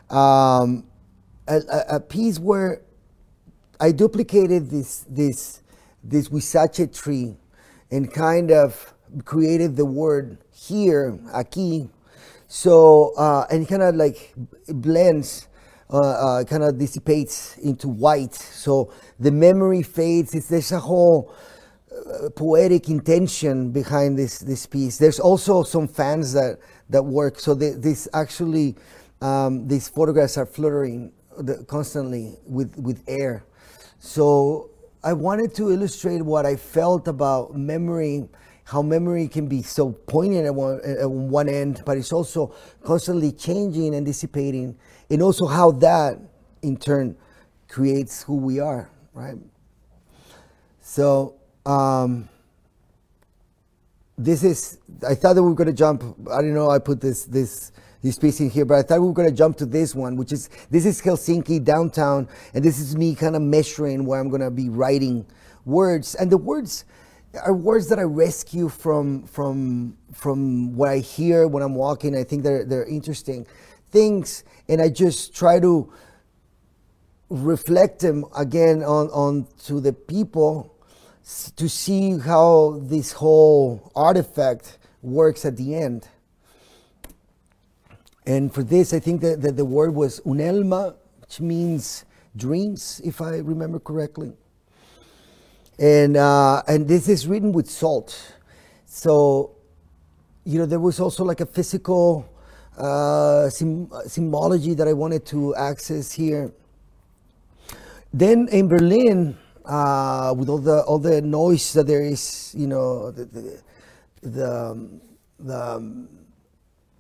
A piece where I duplicated this huizache tree and kind of created the word here, aquí. So, and it kind of like blends, kind of dissipates into white. So the memory fades. There's a whole poetic intention behind this piece. There's also some fans that work. So this actually, these photographs are fluttering constantly with air. So I wanted to illustrate what I felt about memory, how memory can be so poignant at one end, but it's also constantly changing and dissipating, and also how that in turn creates who we are, right? So this is, I thought that we were going to jump, I don't know, I put this piece in here, but I thought we were going to jump to this one, which is, this is Helsinki downtown, and this is me kind of measuring where I'm going to be writing words. And the words are words that I rescue from what I hear when I'm walking. I think they're interesting things, and I just try to reflect them again on to the people, to see how this whole artifact works at the end. And for this, I think that the word was unelma, which means dreams, if I remember correctly. And this is written with salt. So, you know, there was also like a physical symbology that I wanted to access here. Then in Berlin, with all the noise that there is, you know,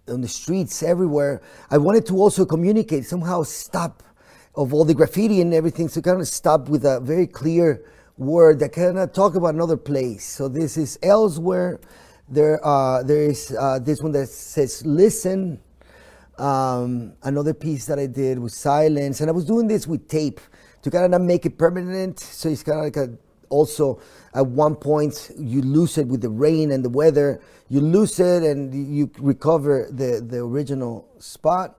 on the streets everywhere, I wanted to also communicate, somehow stop of all the graffiti and everything, so kind of stop with a very clear word that kind of talk about another place. So this is elsewhere. There is this one that says listen. Another piece that I did was silence, and I was doing this with tape to kind of make it permanent. So it's kind of like also at one point you lose it with the rain and the weather. You lose it and you recover the original spot.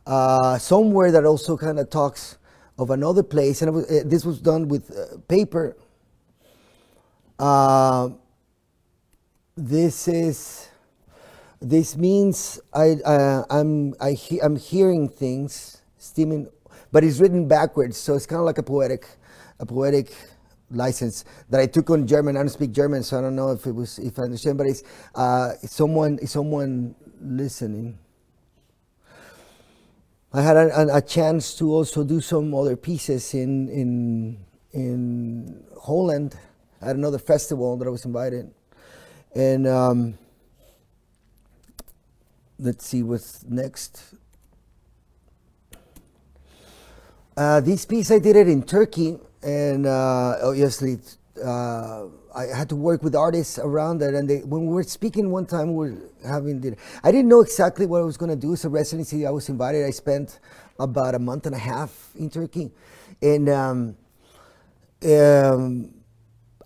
Somewhere that also kind of talks of another place, and this was done with paper. This means I'm hearing things, steaming, but it's written backwards, so it's kind of like a poetic license that I took on German. I don't speak German, so I don't know if I understand, but it's someone listening. I had a chance to also do some other pieces in Holland at another festival that I was invited, and let's see what's next. This piece I did it in Turkey, and obviously I had to work with artists around that, and when we were speaking one time, we were having dinner. I didn't know exactly what I was going to do. It's a residency. I was invited. I spent about a month and a half in Turkey, and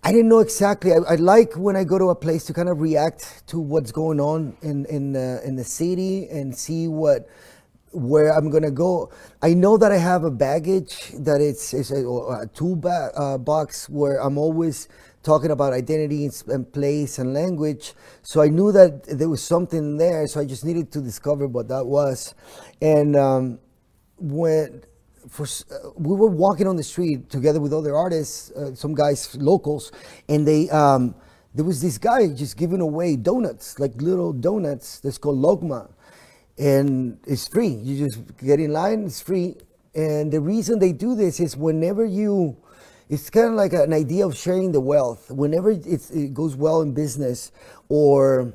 I didn't know exactly. I like when I go to a place to kind of react to what's going on in the city and see where I'm gonna go. I know that I have a baggage that it's a tool box where I'm always talking about identity and place and language. So I knew that there was something there. So I just needed to discover what that was. And we were walking on the street together with other artists, some guys, locals, and there was this guy just giving away donuts, like little donuts. That's called logma. And it's free. You just get in line, it's free. And the reason they do this is whenever it's kind of like an idea of sharing the wealth. Whenever it goes well in business, or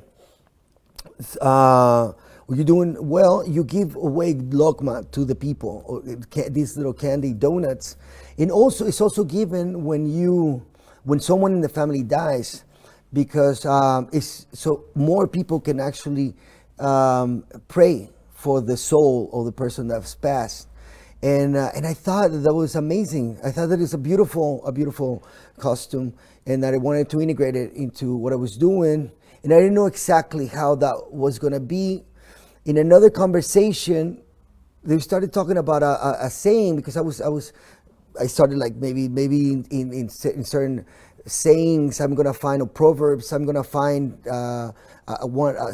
you're doing well, you give away logma to the people, or these little candy donuts. And also, it's also given when someone in the family dies, because so more people can actually pray for the soul of the person that's passed, and I thought that was amazing. I thought that it's a beautiful costume, and that I wanted to integrate it into what I was doing, and I didn't know exactly how that was going to be. In another conversation, they started talking about a saying, because I started like maybe in certain sayings I'm gonna find, or proverbs I'm gonna find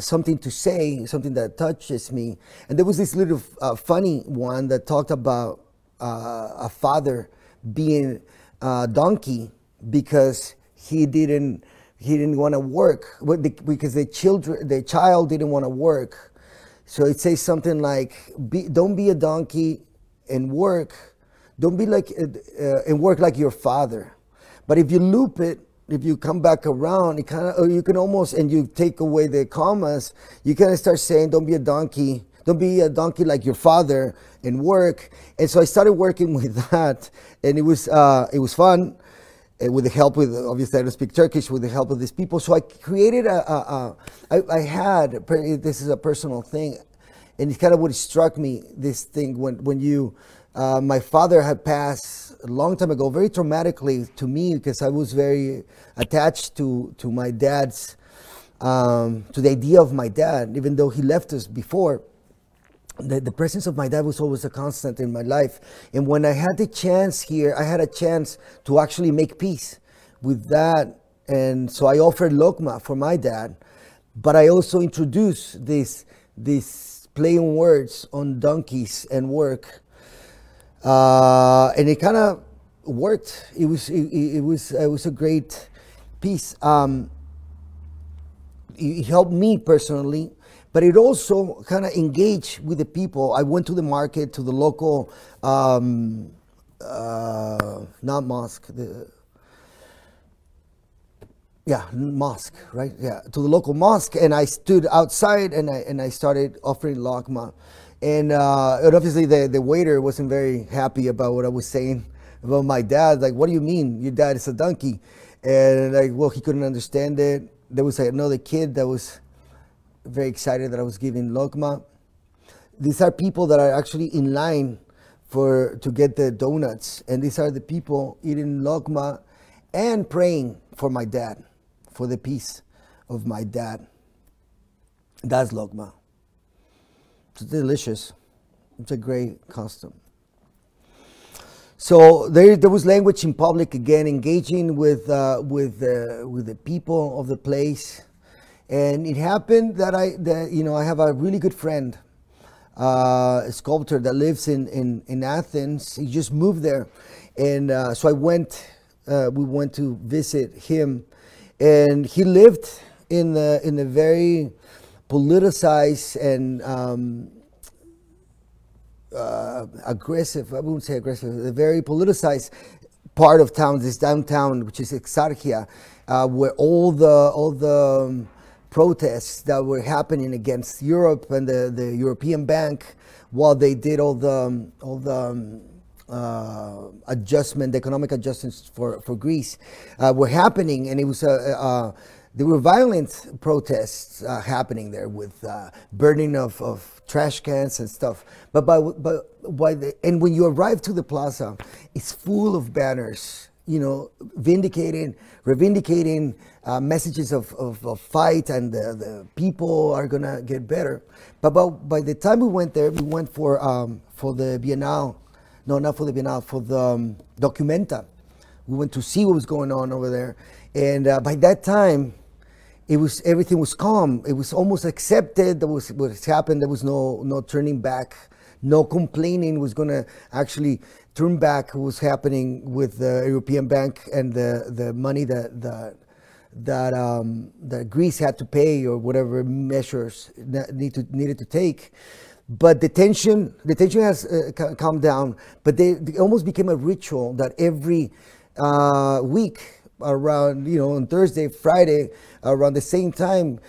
something to say, something that touches me. And there was this little funny one that talked about a father being a donkey because he didn't want to work, because the child didn't want to work. So it says something like, don't be a donkey and work. Don't be like and work like your father. But if you loop it, if you come back around, you can almost, and you take away the commas, you kind of start saying, don't be a donkey, don't be a donkey like your father and work. And so I started working with that, and it was fun. With the help with, obviously I don't speak Turkish, with the help of these people. So I created this is a personal thing, and it's kind of what struck me, this thing when you, my father had passed a long time ago, very traumatically to me, because I was very attached to my dad's, to the idea of my dad, even though he left us before. The presence of my dad was always a constant in my life. And when I had the chance here, I had a chance to actually make peace with that. And so I offered lokma for my dad, but I also introduced this play on words on donkeys and work. And it kind of worked. It was a great piece. It helped me personally, but it also kind of engaged with the people. I went to the market, to the local, not mosque, mosque, right? Yeah, to the local mosque, and I stood outside and I started offering lakma. And obviously the waiter wasn't very happy about what I was saying about my dad. Like, what do you mean? Your dad is a donkey? And like, well, he couldn't understand it. There was another kid that was very excited that I was giving lokma. These are people that are actually in line to get the donuts. And these are the people eating lokma and praying for my dad, for the peace of my dad. That's lokma. It's delicious. It's a great custom. So there was language in public again, engaging with the people of the place. And it happened that I have a really good friend, a sculptor that lives in Athens. He just moved there, and so we went to visit him, and he lived in the very politicized and aggressive, I wouldn't say aggressive, a very politicized part of town, this downtown, which is Exarchia, where all the protests that were happening against Europe and the European Bank, while they did all the economic adjustments for Greece, were happening, and it was there were violent protests happening there with burning of trash cans and stuff. And when you arrive to the plaza, it's full of banners, reivindicating messages of fight, and the people are gonna get better. But by the time we went there, we went for the Biennale. No, not for the Biennale, for the Documenta. We went to see what was going on over there, and by that time, everything was calm. It was almost accepted. That was what happened. There was no turning back. No complaining was going to actually turn back what was happening with the European Bank and the money that Greece had to pay, or whatever measures needed to take. But the tension has calmed down. But they almost became a ritual that every week, around on Thursday, Friday, around the same time,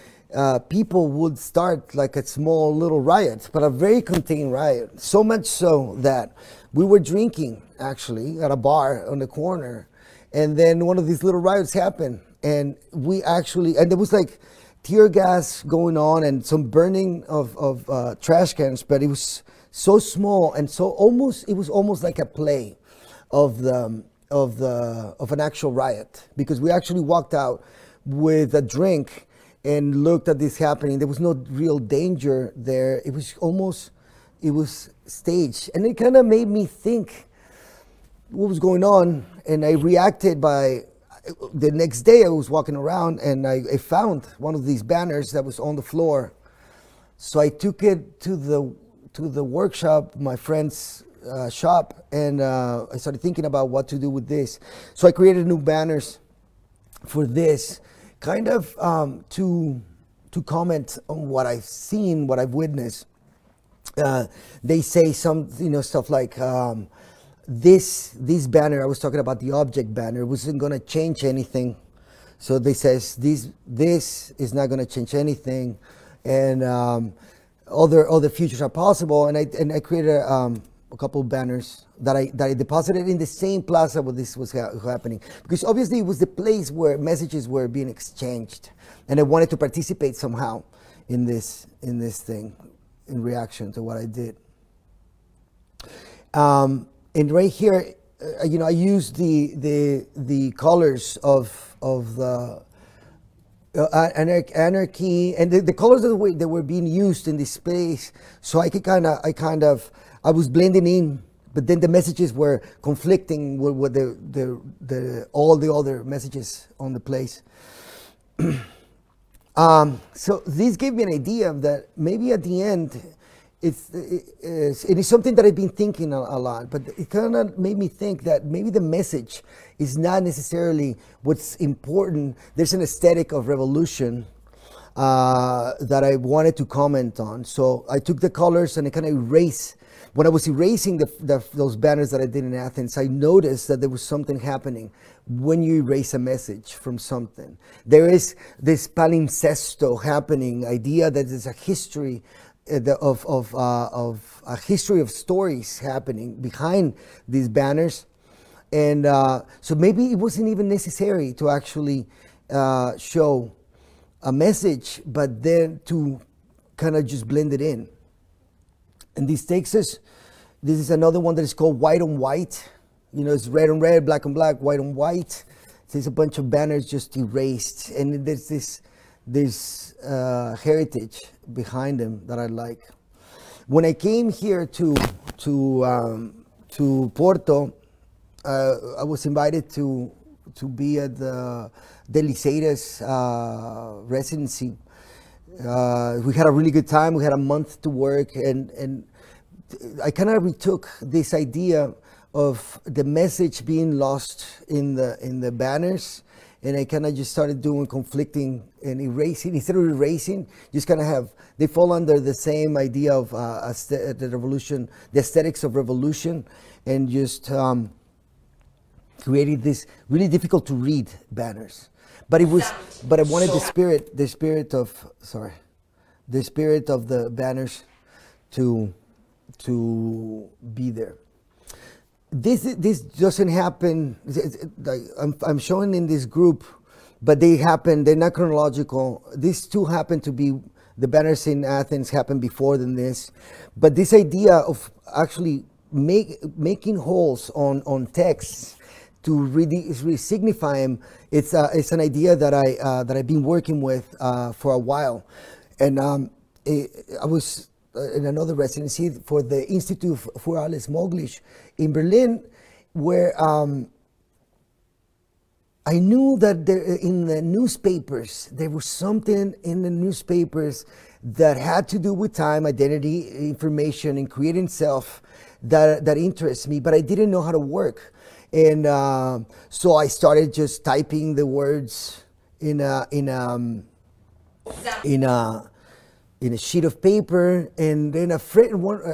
people would start like a small little riot, but a very contained riot. So much so that we were drinking actually at a bar on the corner, and then one of these little riots happened, and there was like tear gas going on and some burning of trash cans, but it was so small and it was almost like a play of an actual riot, because we actually walked out with a drink and looked at this happening. There was no real danger there. It was staged, and it kind of made me think what was going on. And I reacted by the next day. I was walking around and I found one of these banners that was on the floor. So I took it to the workshop, my friend's shop, and I started thinking about what to do with this. So I created new banners for this, kind of to comment on what I've seen, what I've witnessed. They say some stuff like this banner, I was talking about the object banner, wasn't going to change anything. So they says this is not going to change anything, and other futures are possible, and I created a couple of banners that I deposited in the same plaza where this was happening, because obviously it was the place where messages were being exchanged, and I wanted to participate somehow in this thing in reaction to what I did. And right here, I used the colors of the anarchy, and the colors that were being used in this space. So I was blending in, but then the messages were conflicting with all the other messages on the place. So this gave me an idea that maybe at the end, it is something that I've been thinking a lot, but it kind of made me think that maybe the message is not necessarily what's important. There's an aesthetic of revolution that I wanted to comment on. So I took the colors and I kind of erased. When I was erasing those banners that I did in Athens, I noticed that there was something happening when you erase a message from something. There is this palimpsesto happening, idea that there's a history of a history of stories happening behind these banners. And so maybe it wasn't even necessary to actually show a message, but then to kind of just blend it in. And this takes us, this is another one that is called white on white. It's red on red, black on black, white on white. There's a bunch of banners just erased. And there's this heritage behind them that I like. When I came here to Porto, I was invited to be at the Deliceiras residency. We had a really good time. We had a month to work, and I kind of retook this idea of the message being lost in the banners, and I kind of just started doing conflicting and erasing. Instead of erasing, just kind of they fall under the same idea of the revolution, the aesthetics of revolution, and just created this really difficult to read banners. But I wanted the spirit of the banners to be there. This doesn't happen. I'm showing in this group, but they're not chronological. These two happen to be, the banners in Athens happened before than this. But this idea of actually making holes on texts to really signify them, it's an idea that I've been working with for a while. And I was in another residency for the Institute für alles Mögliche in Berlin, where I knew that in the newspapers, there was something in the newspapers that had to do with time, identity, information, and creating self that interests me, but I didn't know how to work. And so I started just typing the words in a sheet of paper, and then I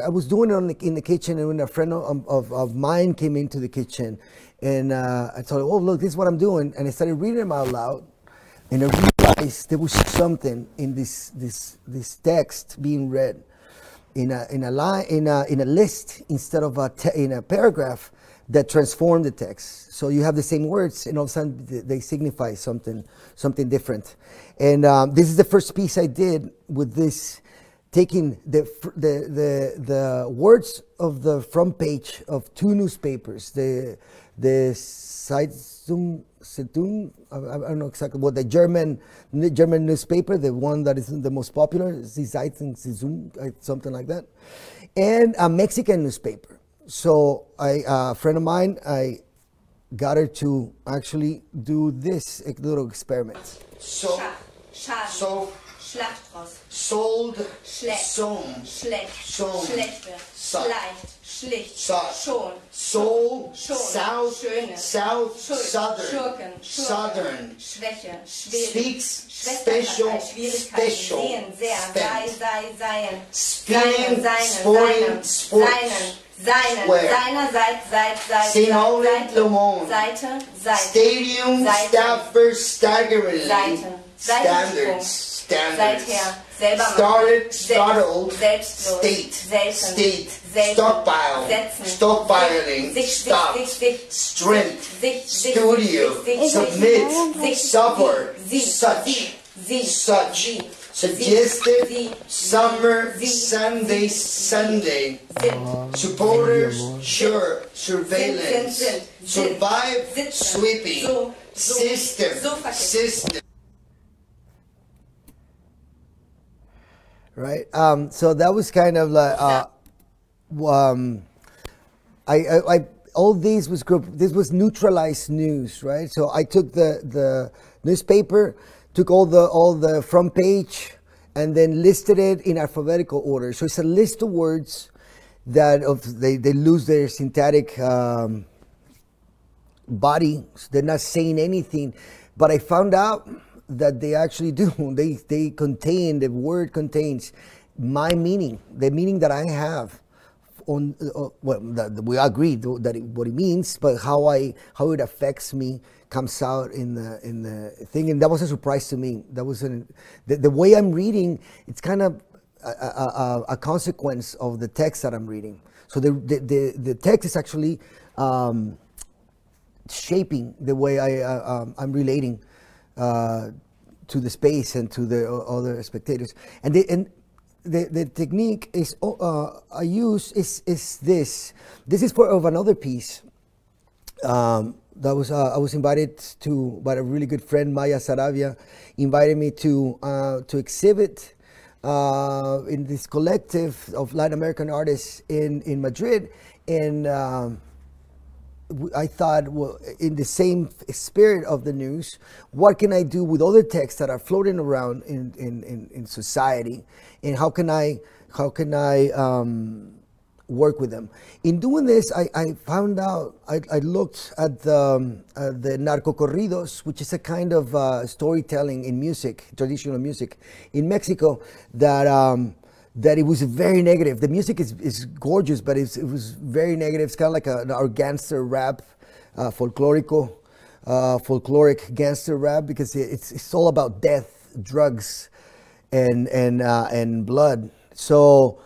was doing it in the kitchen, and when a friend of mine came into the kitchen, and I told her, "Oh, look, this is what I'm doing," and I started reading them out loud, and I realized there was something in this text being read in a list instead of in a paragraph that transformed the text. So you have the same words, and all of a sudden they signify something different. And this is the first piece I did with this, taking the words of the front page of two newspapers, the Zeitung, I don't know exactly what, the German newspaper, the one that is the most popular, Die Zeitung, something like that, and a Mexican newspaper. So a friend of mine, I got her to actually do this little experiment. So, Schlachtross, sold, sown, schlecht, schlechte, leicht, schlicht, schon, soul, south, southern, Schwäche, speaks, special, sehen, sehr, seien, Spinning, sporting, sports. seiner, St. Olin, Lemon. Seite, Stadium, Stafford, staggering. Seite, Standards. seither, selber machen. Started, startled, Selbstlos, state, selten, state, selten, stockpile, setzen, stockpiling, stop, strength, studio, submit, suffer, such, suggestive, summer, Sunday, Sunday, supporters, sure, surveillance, survive, sweeping, system. Right. So that was kind of like, I all these was group. This was neutralized news, right? So I took the newspaper, took all the front page, and then listed it in alphabetical order. So it's a list of words that they lose their syntactic body. They're not saying anything, but I found out that they actually do. They contain, the word contains my meaning, the meaning that I have on, we agree that what it means, but how it affects me comes out in the thing. And that was a surprise to me. That was the way I'm reading, it's kind of a consequence of the text that I'm reading. So the text is actually shaping the way I'm relating to the space and to the other spectators. And the technique is I use is this. This is of another piece. That was I was invited to by a really good friend, Maya Saravia, invited me to exhibit in this collective of Latin American artists in Madrid, and I thought, well, in the same spirit of the news, what can I do with other texts that are floating around in society, and how can I work with them? In doing this, I found out, I looked at the narco corridos, which is a kind of storytelling in music, traditional music in Mexico, that it was very negative. The music is gorgeous, but it was very negative. It's kind of like our gangster rap, folkloric gangster rap, because it's all about death, drugs, and blood. So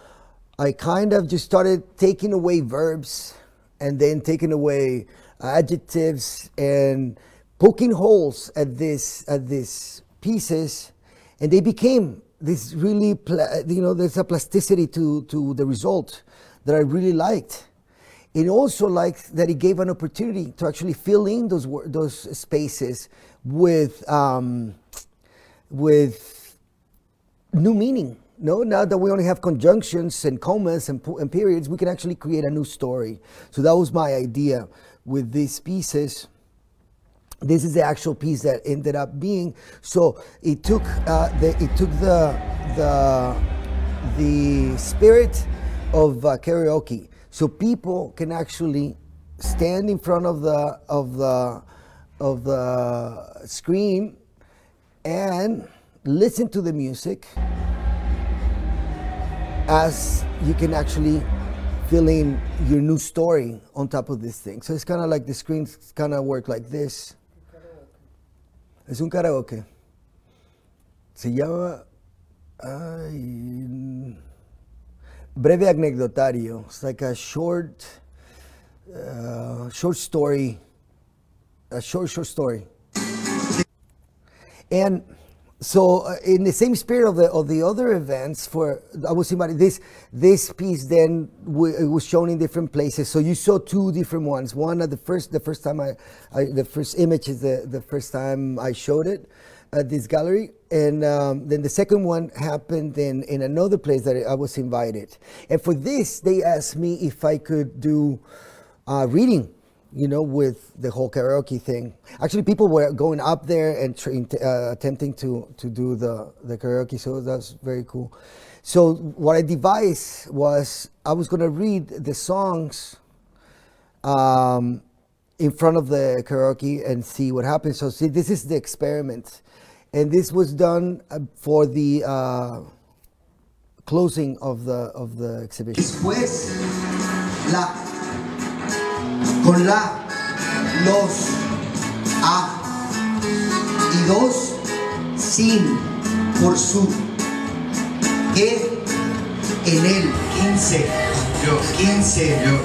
I kind of just started taking away verbs and then taking away adjectives and poking holes at these pieces, and they became this really, there's a plasticity to the result that I really liked. And also liked that it gave an opportunity to actually fill in those spaces with new meaning. No, now that we only have conjunctions and commas and periods, we can actually create a new story. So that was my idea with these pieces. This is the actual piece that ended up being. So it took the spirit of karaoke. So people can actually stand in front of the screen and listen to the music, as you can actually fill in your new story on top of this thing. So it's kind of like the screens kind of work like this. Es un karaoke. Se llama breve anecdotario. It's like a short story, a short story. And so in the same spirit of the other events, I was invited, this piece then it was shown in different places. So you saw two different ones. One at the first time the first image is the first time I showed it at this gallery, and then the second one happened in another place that I was invited. And for this, they asked me if I could do reading, with the whole karaoke thing. Actually, people were going up there and attempting to do the karaoke, so that's very cool. So what I devised was I was going to read the songs in front of the karaoke and see what happens. So see, this is the experiment. And this was done for the closing of the exhibition. Después, con la, los, a y dos, sin, por su, que en él 15, yo, 15, yo,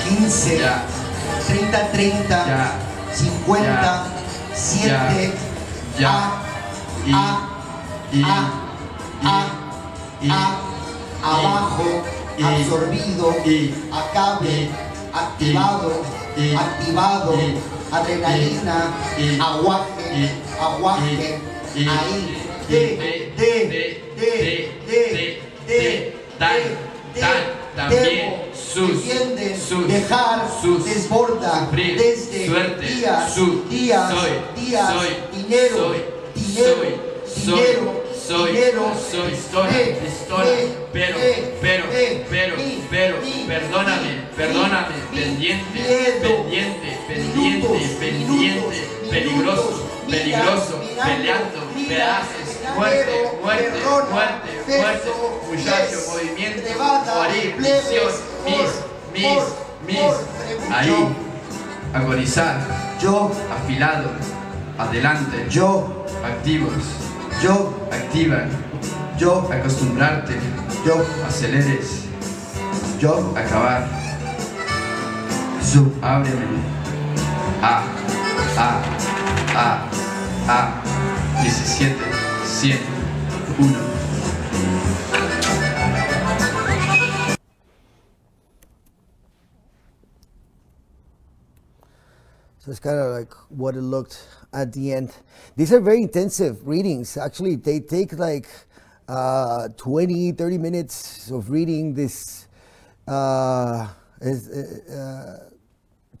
15, ya, 30, 30, ya, 50, ya, 7, ya, y, abajo, y, absorbido, y, acabe, y, activado, y, activado, y, adrenalina, y, aguaje, aguaje, y, ahí, también sus, defienden, sus, dejar, sus, desborda, sufrir, desde, suerte, días, su, días, soy, días, soy, dinero, soy, dinero, soy, dinero, soy, dinero, soy, pistola, pero, perdóname, pendiente, peligroso, peleando, pedazos, muerte, muchacho, movimiento, morir, prisión, mis, ahí, agonizar, yo, afilado, adelante, yo, activos, yo, activan, yo, acostumbrarte, yo, aceleres, yo, acabar, ábreme, A, 17, 100, 1. So it's kind of like what it looked at the end. These are very intensive readings. Actually, they take like 20, 30 minutes of reading this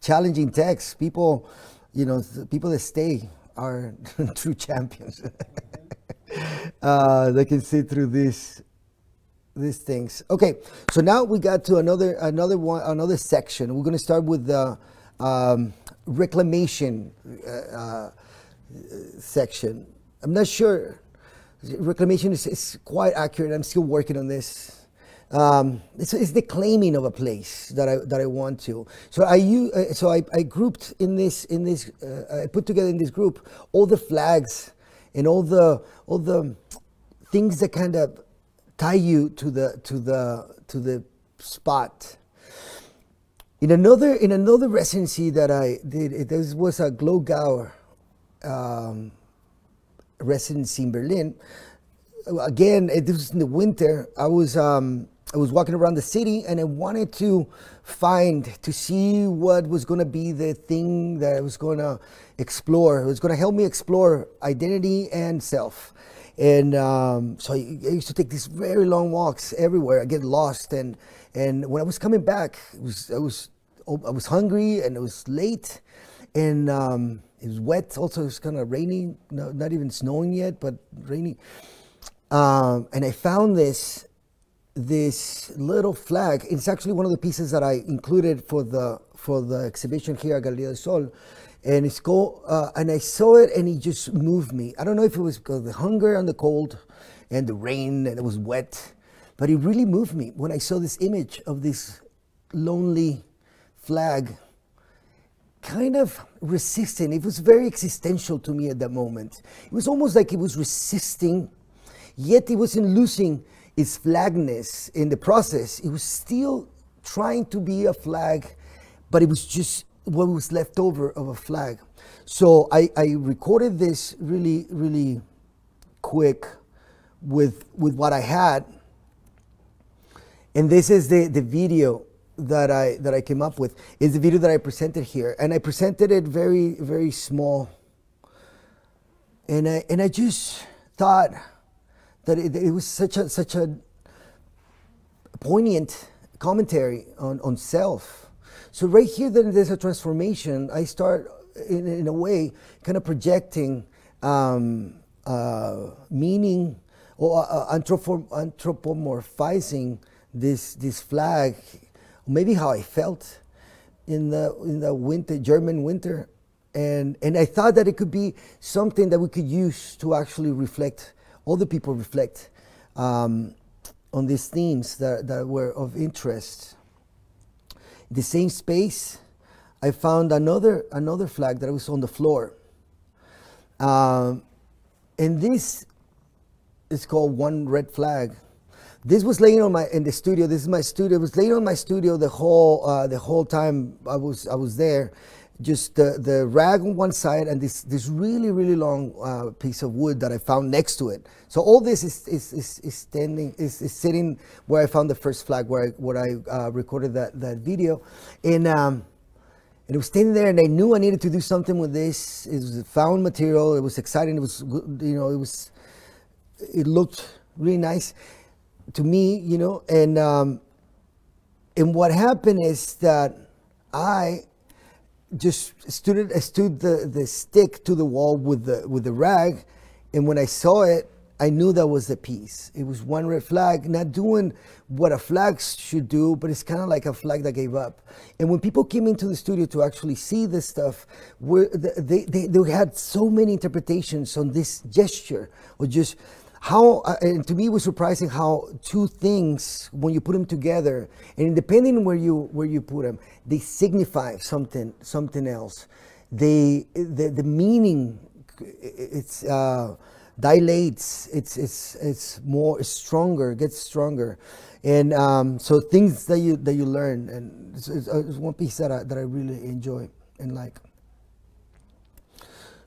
challenging text. People, the people that stay are true champions. They can sit through these things. Okay, so now we got to another section. We're going to start with the reclamation section. I'm not sure. Reclamation is quite accurate. I'm still working on this. It's the claiming of a place that I want to. So I grouped in this. I put together in this group all the flags and all the things that kind of tie you to the spot. In another residency that I did, this was a Glogau residency in Berlin. Again, it was in the winter. I was walking around the city and I wanted to see what was going to be the thing that I was going to explore. It was going to help me explore identity and self. And so I used to take these very long walks everywhere. I get lost, and when I was coming back, I was hungry and it was late, and it was wet. Also, it was kind of rainy, not even snowing yet, but rainy. And I found this little flag. It's actually one of the pieces that I included for the exhibition here at Galería del Sol. And it's called, and I saw it and it just moved me. I don't know if it was because of the hunger and the cold and the rain and it was wet, but it really moved me when I saw this image of this lonely flag kind of resisting. It was very existential to me at that moment. It was almost like it was resisting, yet it wasn't losing its flagness in the process. It was still trying to be a flag, but it was just what was left over of a flag. So I recorded this really, really quick with what I had. And this is the video that I came up with. It's the video that I presented here. And I presented it very, very small. And I just thought that it was such a poignant commentary on self. So right here, then there's a transformation. I start, in a way, kind of projecting meaning or anthropomorphizing this flag, maybe how I felt in the winter, German winter, and I thought that it could be something that we could use to actually reflect. All the people reflect on these themes that were of interest. In the same space, I found another flag that was on the floor. And this is called One Red Flag. this was laying on in the studio. This is my studio. It was laying on my studio the whole time I was there. Just the rag on one side and this really, really long piece of wood that I found next to it. So all this is sitting where I found the first flag, where I recorded that video, and it was standing there, and I knew I needed to do something with this. It was found material. It was exciting. It was, you know, it looked really nice to me, you know. And what happened is that I just stood the stick to the wall with the rag, and when I saw it, I knew that was the piece. It was one red flag, not doing what a flag should do, but it's kind of like a flag that gave up. And when people came into the studio to actually see this stuff, they had so many interpretations on this gesture, or just how, and to me it was surprising how two things, when you put them together, and depending on where you put them, they signify something else. The meaning, it's dilates, it's stronger, gets stronger, and so things that you learn, and it's one piece that I really enjoy and like.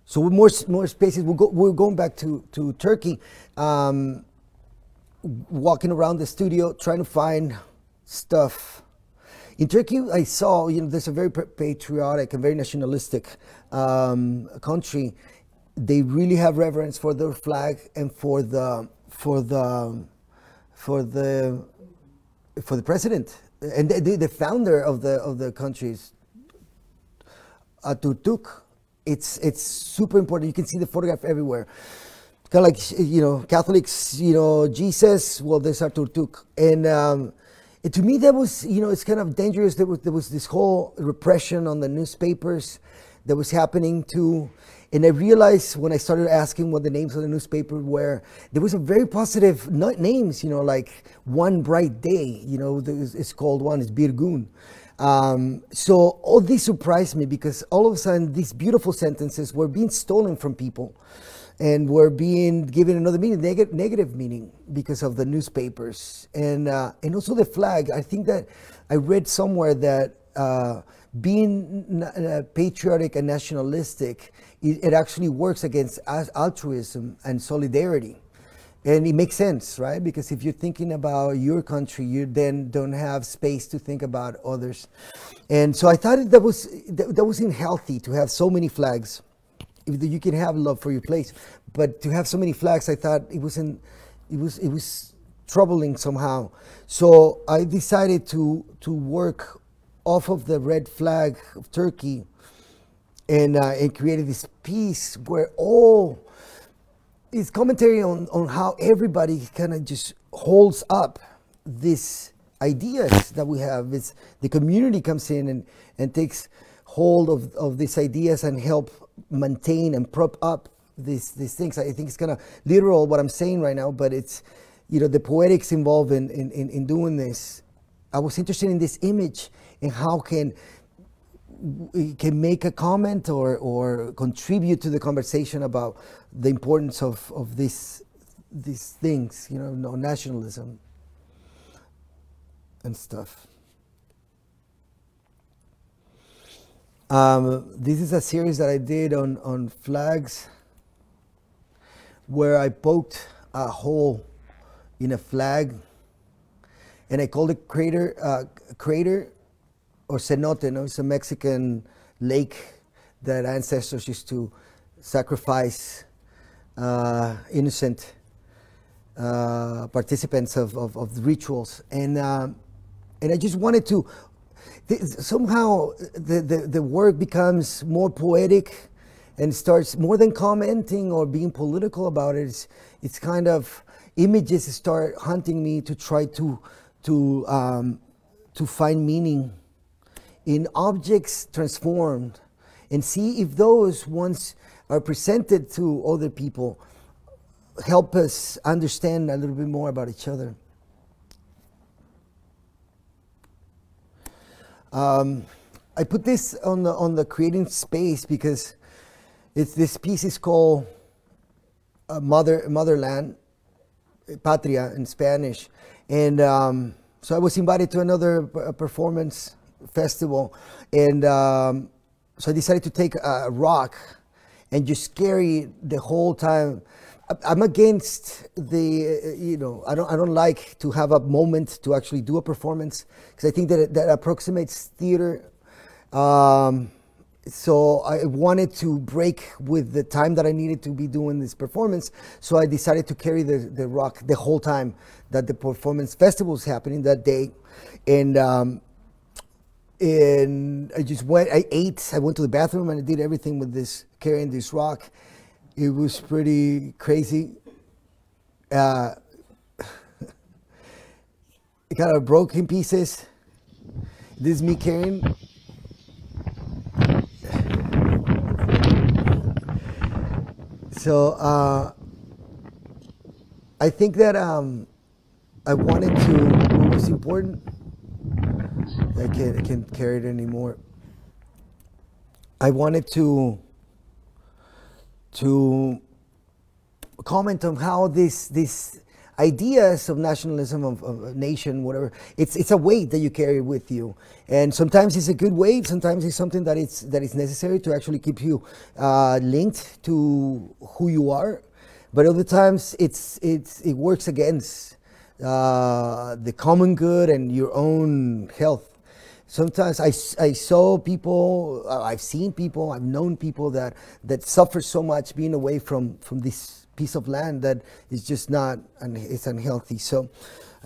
So with more spaces, we're going back to Turkey, walking around the studio trying to find stuff. In Turkey, I saw, you know, there's a very patriotic and very nationalistic country. They really have reverence for their flag and for the president, and the founder of the country's Atatürk. It's super important. You can see the photograph everywhere. Kind of like, you know, Catholics, you know, Jesus. Well, there's Atatürk, and to me that was, you know, it's kind of dangerous. There was this whole repression on the newspapers that was happening too. And I realized when I started asking what the names of the newspaper were, there was a very positive names, you know, like One Bright Day, you know, it's called one, is Bir Gün. So all this surprised me, because all of a sudden these beautiful sentences were being stolen from people and were being given another meaning, negative meaning, because of the newspapers. And also the flag. I think that I read somewhere that being patriotic and nationalistic, it actually works against altruism and solidarity. And it makes sense, right? Because if you're thinking about your country, you then don't have space to think about others. And so I thought that wasn't healthy to have so many flags. You can have love for your place, but to have so many flags, I thought it was troubling somehow. So I decided to work off of the red flag of Turkey, and created this piece where all is commentary on how everybody kind of just holds up these ideas that we have. It's the community comes in and takes hold of these ideas and help maintain and prop up these things. I think it's kind of literal what I'm saying right now, but it's, you know, the poetics involved in doing this. I was interested in this image and how can make a comment or contribute to the conversation about the importance of these things, you know, nationalism and stuff. This is a series that I did on flags, where I poked a hole in a flag, and I called it crater or cenote. No? It's a Mexican lake that ancestors used to sacrifice innocent participants of the rituals, and I just wanted to somehow the work becomes more poetic and starts more than commenting or being political about it. It's kind of images start hunting me to try to find meaning in objects transformed, and see if those once are presented to other people help us understand a little bit more about each other. I put this on the creating space because this piece is called motherland, patria in Spanish, And so I was invited to another performance festival, and so I decided to take a rock and just carry it the whole time. I'm against the, I don't like to have a moment to actually do a performance, because I think that approximates theater. So I wanted to break with the time that I needed to be doing this performance. So I decided to carry the rock the whole time that the performance festival was happening that day. And I just went, I ate, I went to the bathroom, and I did everything with this, carrying this rock. It was pretty crazy. It kind of broke in pieces. This is me carrying. So I think that I wanted to, it was important. I can't carry it anymore. I wanted to comment on how this ideas of nationalism, of a nation, whatever, it's a weight that you carry with you, and sometimes it's a good weight, sometimes it's something that is necessary to actually keep you linked to who you are, but other times it works against the common good and your own health. Sometimes I saw people, I've seen people, I've known people that suffer so much being away from this piece of land that is just not, and it's unhealthy. So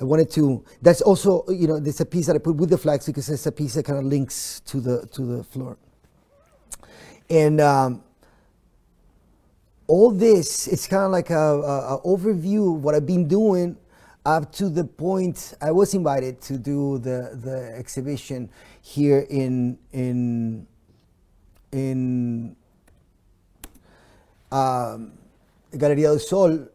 I wanted to, that's also, there's a piece that I put with the flags because it's a piece that kind of links to the floor. And all this, it's kind of like a overview of what I've been doing up to the point I was invited to do the exhibition here in Galería del Sol.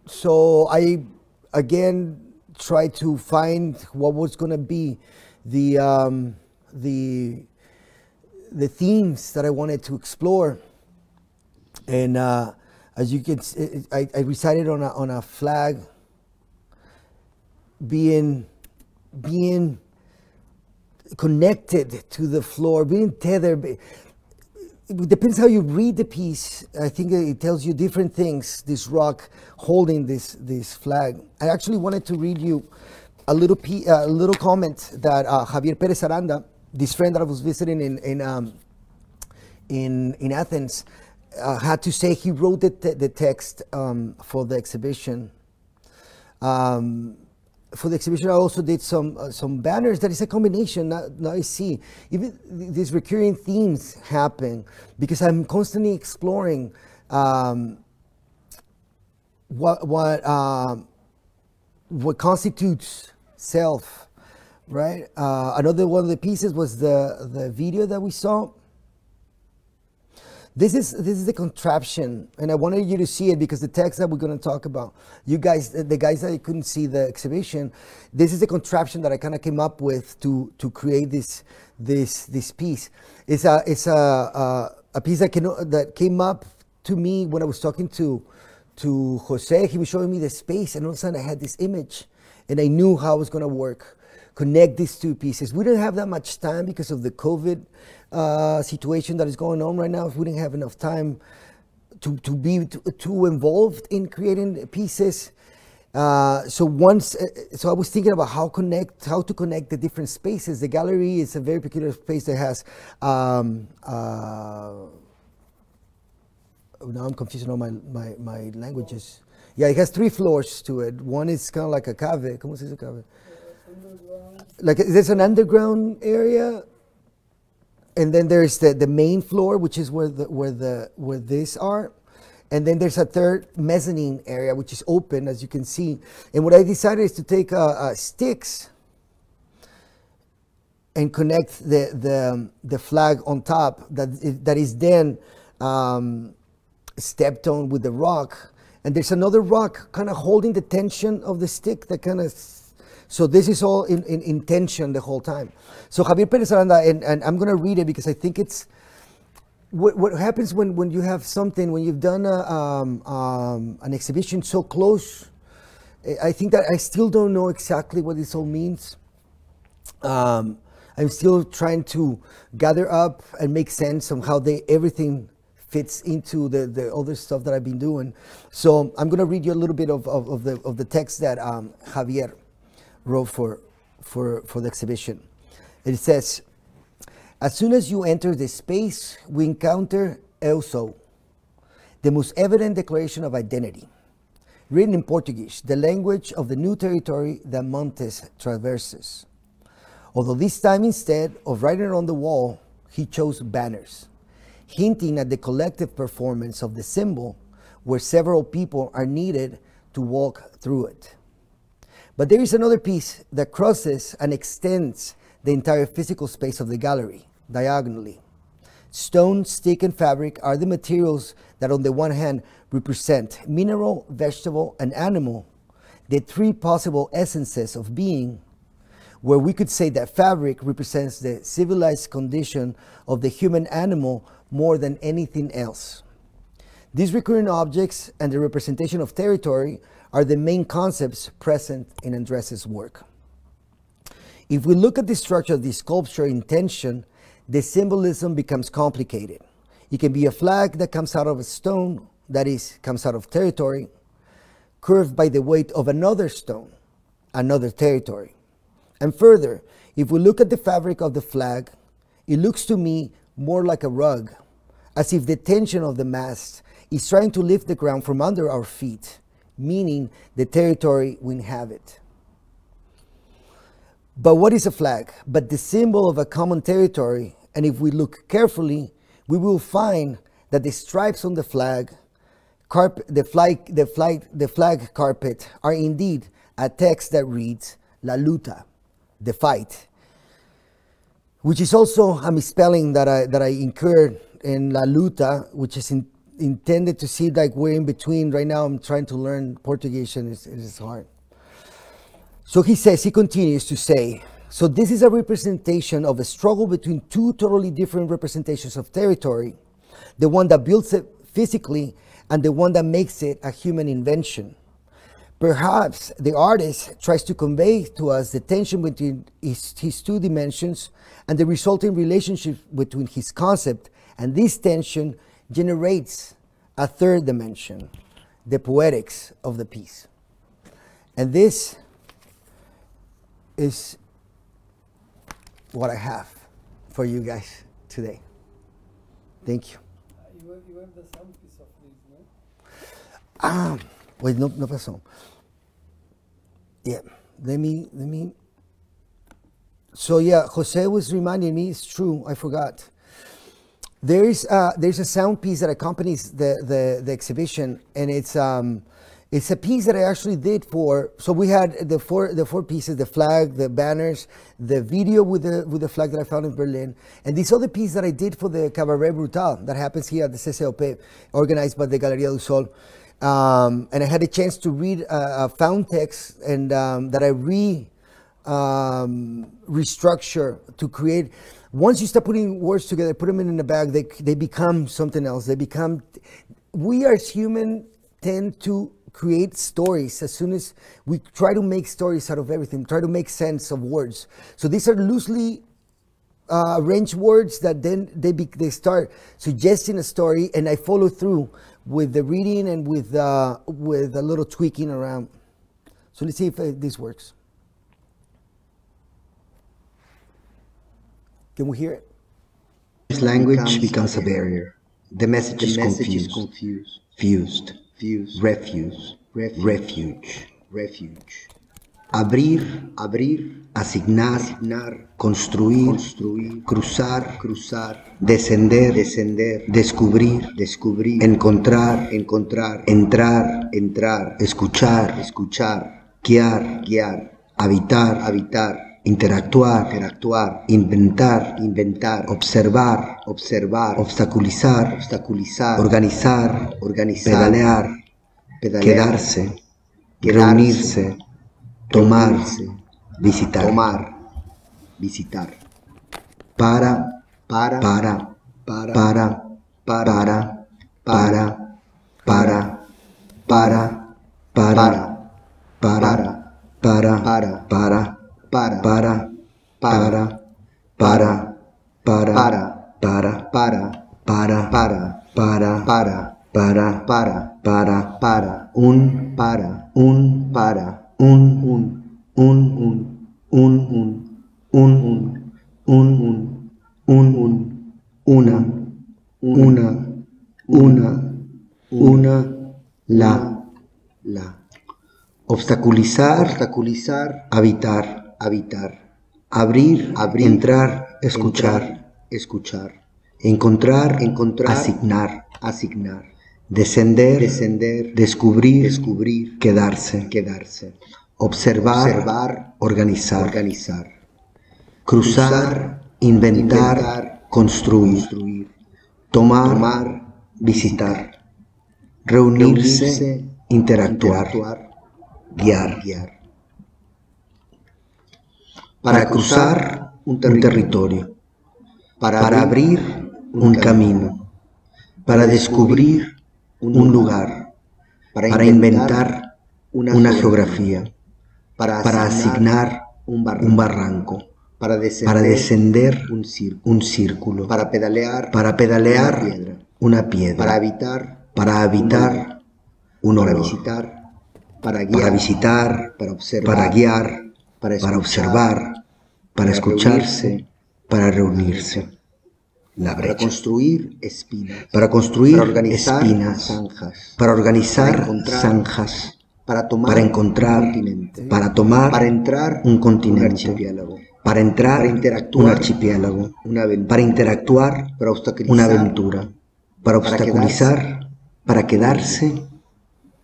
So I again tried to find what was going to be the themes that I wanted to explore, and as you can see, I recited on a flag, being connected to the floor, being tethered. It depends how you read the piece. I think it tells you different things, this rock holding this flag. I actually wanted to read you a little comment that Javier Perez Aranda, this friend that I was visiting in Athens, had to say. He wrote the text for the exhibition. For the exhibition, I also did some banners. That is a combination. Now I see even these recurring themes happen because I'm constantly exploring what constitutes self, right? Another one of the pieces was the video that we saw. This is the contraption, and I wanted you to see it because the text that we're going to talk about, you guys, the guys that couldn't see the exhibition, this is the contraption that I kind of came up with to create this piece. It's a piece that came up to me when I was talking to Jose. He was showing me the space, and all of a sudden I had this image, and I knew how it was going to connect these two pieces. We didn't have that much time because of the COVID situation that is going on right now. We didn't have enough time to be too involved in creating pieces. So I was thinking about how to connect the different spaces. The gallery is a very peculiar space that has. Now I'm confusing all my languages. Yeah, it has 3 floors to it. One is kind of like a cave. ¿Cómo se dice cave? Like there's an underground area, and then there's the main floor, which is where these are, and then there's a third mezzanine area which is open, as you can see. And what I decided is to take sticks and connect the flag on top that is then stepped on with the rock, and there's another rock kind of holding the tension of the stick that kind of. So this is all in tension the whole time. So Javier Perez Aranda, and I'm going to read it because I think it's what happens when you have something, when you've done an exhibition so close I think that I still don't know exactly what this all means. I'm still trying to gather up and make sense of how everything fits into the other stuff that I've been doing. So I'm going to read you a little bit of the text that Javier wrote for the exhibition. It says, as soon as you enter the space, we encounter eu sou, the most evident declaration of identity. Written in Portuguese, the language of the new territory that Montes traverses. Although this time, instead of writing on the wall, he chose banners, hinting at the collective performance of the symbol where several people are needed to walk through it. But there is another piece that crosses and extends the entire physical space of the gallery, diagonally. Stone, stick, and fabric are the materials that on the one hand represent mineral, vegetable, and animal, the three possible essences of being, where we could say that fabric represents the civilized condition of the human animal more than anything else. These recurring objects and the representation of territory are the main concepts present in Andrés's work. If we look at the structure of the sculpture in tension, the symbolism becomes complicated. It can be a flag that comes out of a stone, that is, comes out of territory, curved by the weight of another stone, another territory. And further, if we look at the fabric of the flag, it looks to me more like a rug, as if the tension of the mast is trying to lift the ground from under our feet, meaning the territory we inhabit. But what is a flag but the symbol of a common territory? And if we look carefully, we will find that the stripes on the flag carpet are indeed a text that reads La luta, the fight, which is also a misspelling that I incurred in La luta, which is intended to see like we're in between. Right now I'm trying to learn Portuguese and it is hard. So he continues to say, so this is a representation of a struggle between two totally different representations of territory, the one that builds it physically and the one that makes it a human invention. Perhaps the artist tries to convey to us the tension between his two dimensions and the resulting relationship between his concept, and this tension generates a third dimension, the poetics of the piece. And this is what I have for you guys today. Thank you. You have the sound piece of this, no? Wait, no pasó. Yeah, let me. So yeah, Jose was reminding me, it's true, I forgot. There's a sound piece that accompanies the exhibition, and it's a piece that I actually did for. So we had the four pieces: the flag, the banners, the video with the flag that I found in Berlin, and this other piece that I did for the Cabaret Brutal that happens here at the CCOP, organized by the Galería do Sol. And I had a chance to read a found text, and that I restructure to create. Once you start putting words together, put them in a bag, they become something else. We as humans tend to create stories as soon as we try to make stories out of everything, try to make sense of words. So these are loosely arranged words that then they start suggesting a story, and I follow through with the reading and with a little tweaking around. So let's see if this works. Can we hear it? This language becomes a barrier. The message is confused. Fused. Refuse. Abrir. Asignar. Construir. Cruzar. Descender. Descubrir. Encontrar. Entrar. Escuchar. Guiar. Habitar. Interactuar, inventar, observar, obstaculizar, organizar, pedalear, quedarse, reunirse, tomar, visitar, para, la. Obstaculizar, habitar, abrir, entrar, escuchar, encontrar, asignar, descender, descubrir, quedarse, observar, organizar, cruzar, inventar, construir, tomar, visitar, reunirse, interactuar, guiar. Para cruzar un territorio, para abrir un camino, para descubrir un lugar, para inventar una geografía, para asignar un barranco, para descender un círculo, para pedalear una piedra, para habitar un olor, para visitar, para guiar, para observar, para escucharse, para reunirse. La brecha. Para construir espinas, para organizar zanjas, para encontrar, para tomar un continente, para entrar un archipiélago, para interactuar una aventura, para obstaculizar, para quedarse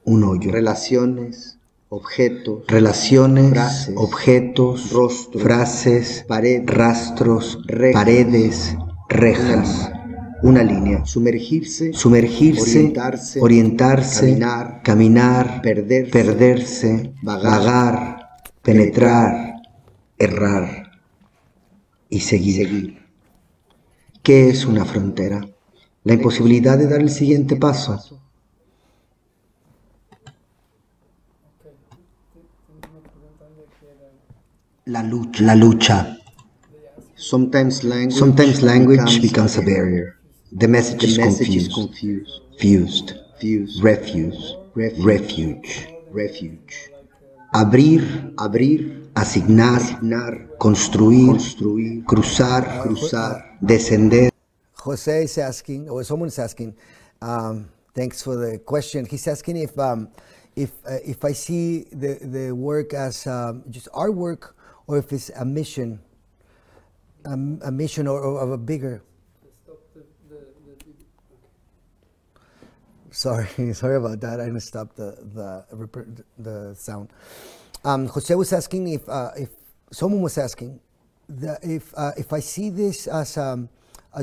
un hoyo. Relaciones, objetos, frases, rastros, paredes, rejas, una línea. Sumergirse, orientarse, caminar, perderse, vagar, penetrar, errar y seguir. ¿Qué es una frontera? La imposibilidad de dar el siguiente paso. La lucha. Sometimes language becomes a barrier. The message is confused, fused, refuge. Abrir, asignar, construir, cruzar, descender. Jose is asking, or someone is asking, thanks for the question. He's asking if I see the work as just artwork, or if it's a mission, or of a bigger. Sorry about that. I didn't stop the sound. Jose was asking if someone was asking if I see this as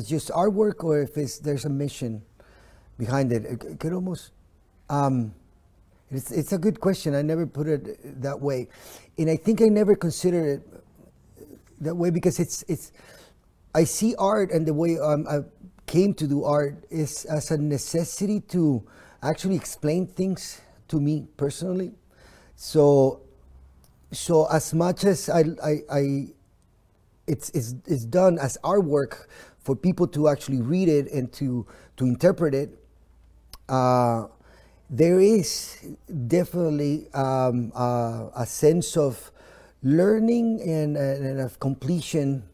just artwork, or if there's a mission behind it. It could almost. It's a good question. I never put it that way, and I think I never considered it that way because it's. I see art, and the way I came to do art is as a necessity to actually explain things to me personally. So as much as it's done as artwork for people to actually read it and to interpret it. There is definitely a sense of learning and of completion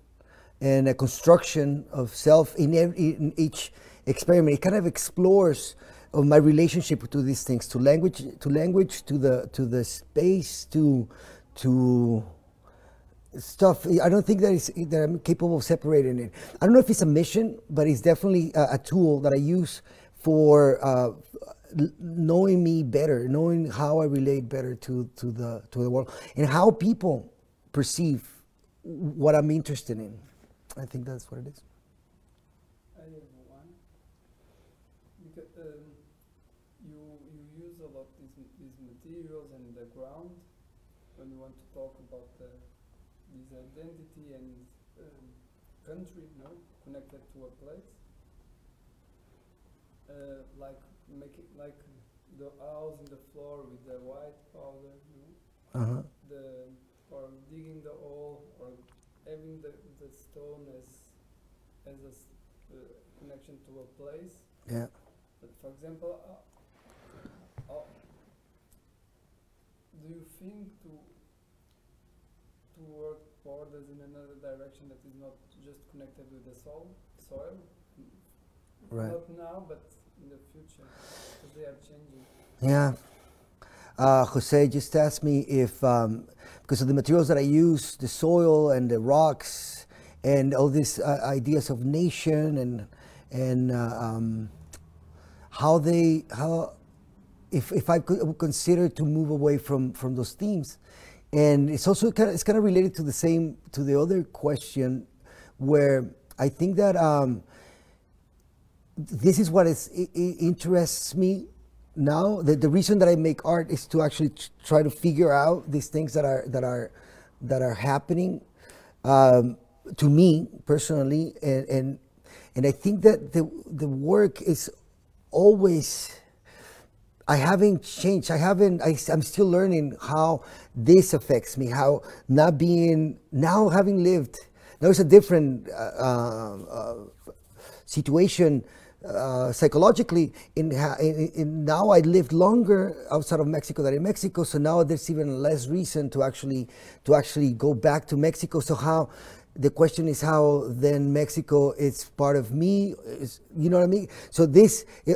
and a construction of self in each experiment. It kind of explores of my relationship to these things, to language, to the space, to stuff. I don't think that I'm capable of separating it. I don't know if it's a mission, but it's definitely a tool that I use for knowing me better, knowing how I relate better to the world, and how people perceive what I'm interested in. I think that's what it is. I have one. Because, you use a lot these materials and the ground when you want to talk about this identity and country, no, connected to a place. Like make it like the house in the floor with the white powder, you know? or digging the hole, or having the stone as connection to a place. Yeah. But for example, do you think to work borders in another direction that is not just connected with the soil? Right. Not now, but in the future, because they are changing. Yeah. Jose just asked me if, because of the materials that I use, the soil and the rocks, and all these ideas of nation and how if I could consider to move away from those themes. And it's also kind of related to the other question, where I think that this is what interests me now. The reason that I make art is to actually try to figure out these things that are happening to me personally, and I think that the work is always. I haven't changed. I'm still learning how this affects me. How now having lived. Now it's a different situation psychologically. Now I lived longer outside of Mexico than in Mexico. So now there's even less reason to actually go back to Mexico. So how? The question is how then Mexico is part of me. You know what I mean? So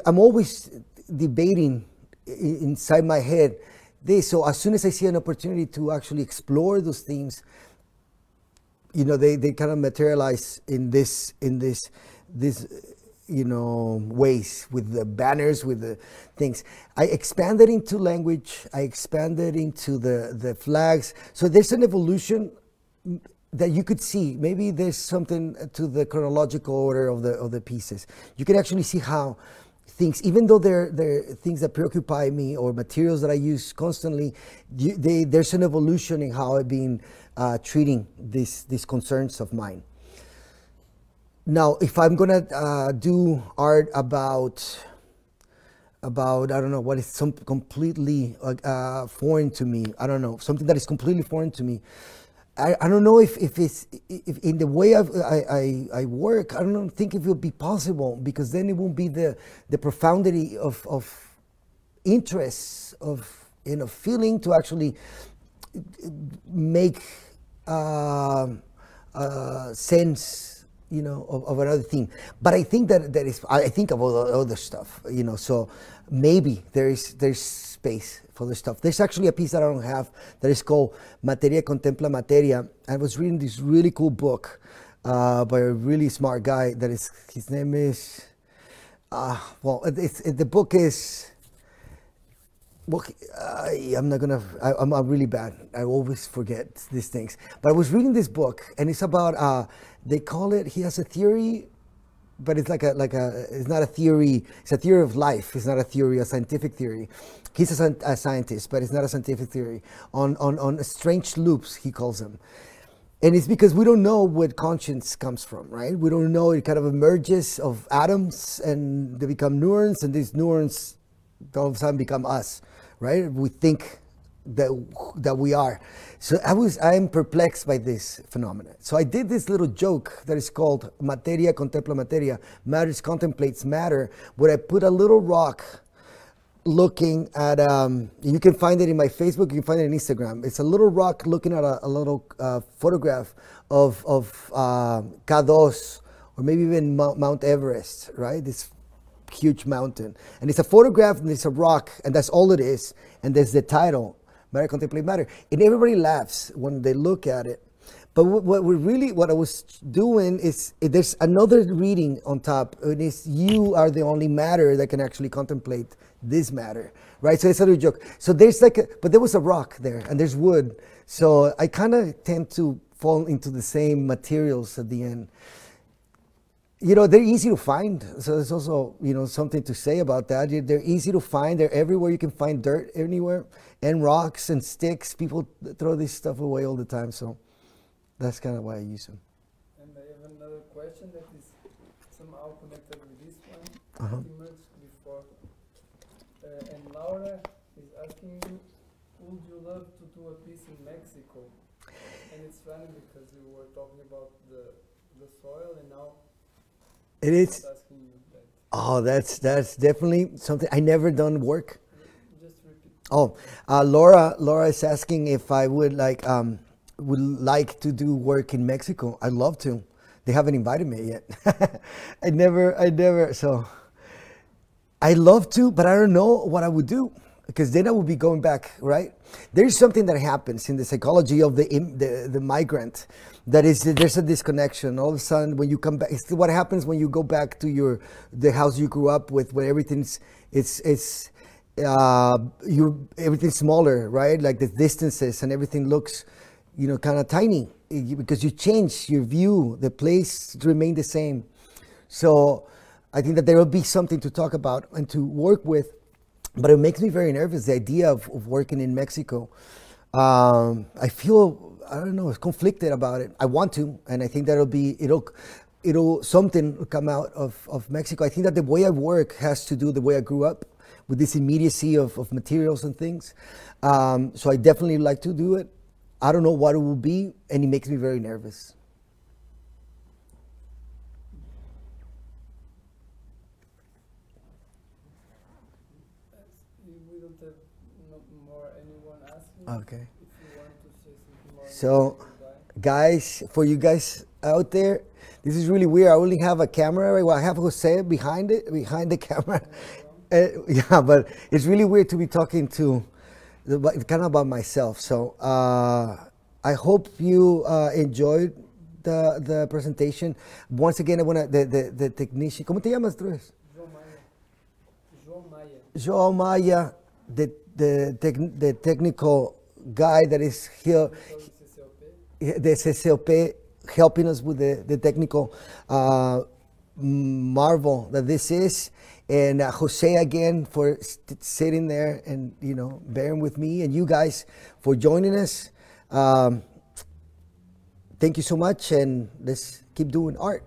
I'm always debating inside my head this. So as soon as I see an opportunity to actually explore those themes, they kind of materialize in this ways, with the banners, with the things. I expanded into language. I expanded into the flags. So there's an evolution that you could see. Maybe there's something to the chronological order of the pieces. You can actually see how things, even though they're things that preoccupy me or materials that I use constantly, there's an evolution in how I've been treating these concerns of mine. Now, if I'm gonna do art about I don't know what is some completely foreign to me. I don't know, something that is completely foreign to me. I don't know if in the way I work, I don't think it will be possible, because then it won't be the profundity of interest, of feeling to actually make sense, of another theme. But I think that is, I think about other stuff, so maybe there's space for the stuff. There's actually a piece that I don't have that is called Materia Contempla Materia. I was reading this really cool book by a really smart guy his name is, the book is, I'm really bad. I always forget these things. But I was reading this book, and it's about, they call it, he has a theory, but it's it's not a theory, it's a theory of life. It's not a scientific theory. He's a scientist, but it's not a scientific theory. On strange loops, he calls them. And it's because we don't know where conscience comes from, right? We don't know. It kind of emerges of atoms, and they become neurons, and these neurons all of a sudden become us, right? We think that we are. So I'm perplexed by this phenomenon. So I did this little joke that is called Materia Contempla Materia. Matter contemplates matter, where I put a little rock looking at, you can find it in my Facebook, you can find it in Instagram. It's a little rock looking at a little photograph of K2, or maybe even Mount Everest, right? This huge mountain. And it's a photograph, and it's a rock, and that's all it is. And there's the title, Matter Contemplate Matter. And everybody laughs when they look at it. But what I was doing is, there's another reading on top, and it's, you are the only matter that can actually contemplate this matter, right? So it's a little joke. So there's but there was a rock there, and there's wood. So I kind of tend to fall into the same materials at the end. They're easy to find. So there's also, something to say about that. They're easy to find. They're everywhere. You can find dirt anywhere, and rocks and sticks. People throw this stuff away all the time. So that's kind of why I use them. And I have another question that is somehow connected with this one. It emerged before. And Laura is asking you, would you love to do a piece in Mexico? And it's funny because we were talking about the soil, and now It I is. was asking you that. Oh, that's definitely something I never done work. Just repeat. Oh, Laura is asking if I would like to do work in Mexico. I'd love to. They haven't invited me yet. I never. So I love to, but I don't know what I would do, because then I would be going back, right? There's something that happens in the psychology of the migrant, that is, there's a disconnection. All of a sudden, when you come back, it's what happens when you go back to the house you grew up with, where everything's everything's smaller, right? Like the distances and everything looks, kind of tiny, because you change your view. The place remain the same. So I think that there will be something to talk about and to work with, but it makes me very nervous, the idea of working in Mexico. I feel, I don't know, conflicted about it. I want to, and I think that it'll something will come out of Mexico. I think that the way I work has to do the way I grew up, with this immediacy of materials and things. So I definitely like to do it. I don't know what it will be, and it makes me very nervous. We don't have more anyone asking. Okay. If you want to say something more. So, guys, for you guys out there, this is really weird. I only have a camera. Right? Well, I have Jose behind the camera. Yeah, but it's really weird to be talking to kind of about myself. So I hope you enjoyed the presentation. Once again, I want to the technician. ¿Cómo te llamas, Andrés? João Maya, the technical guy that is here, the CCOP, helping us with the technical marvel that this is. And Jose, again, for sitting there and, bearing with me, and you guys for joining us. Thank you so much, and let's keep doing art.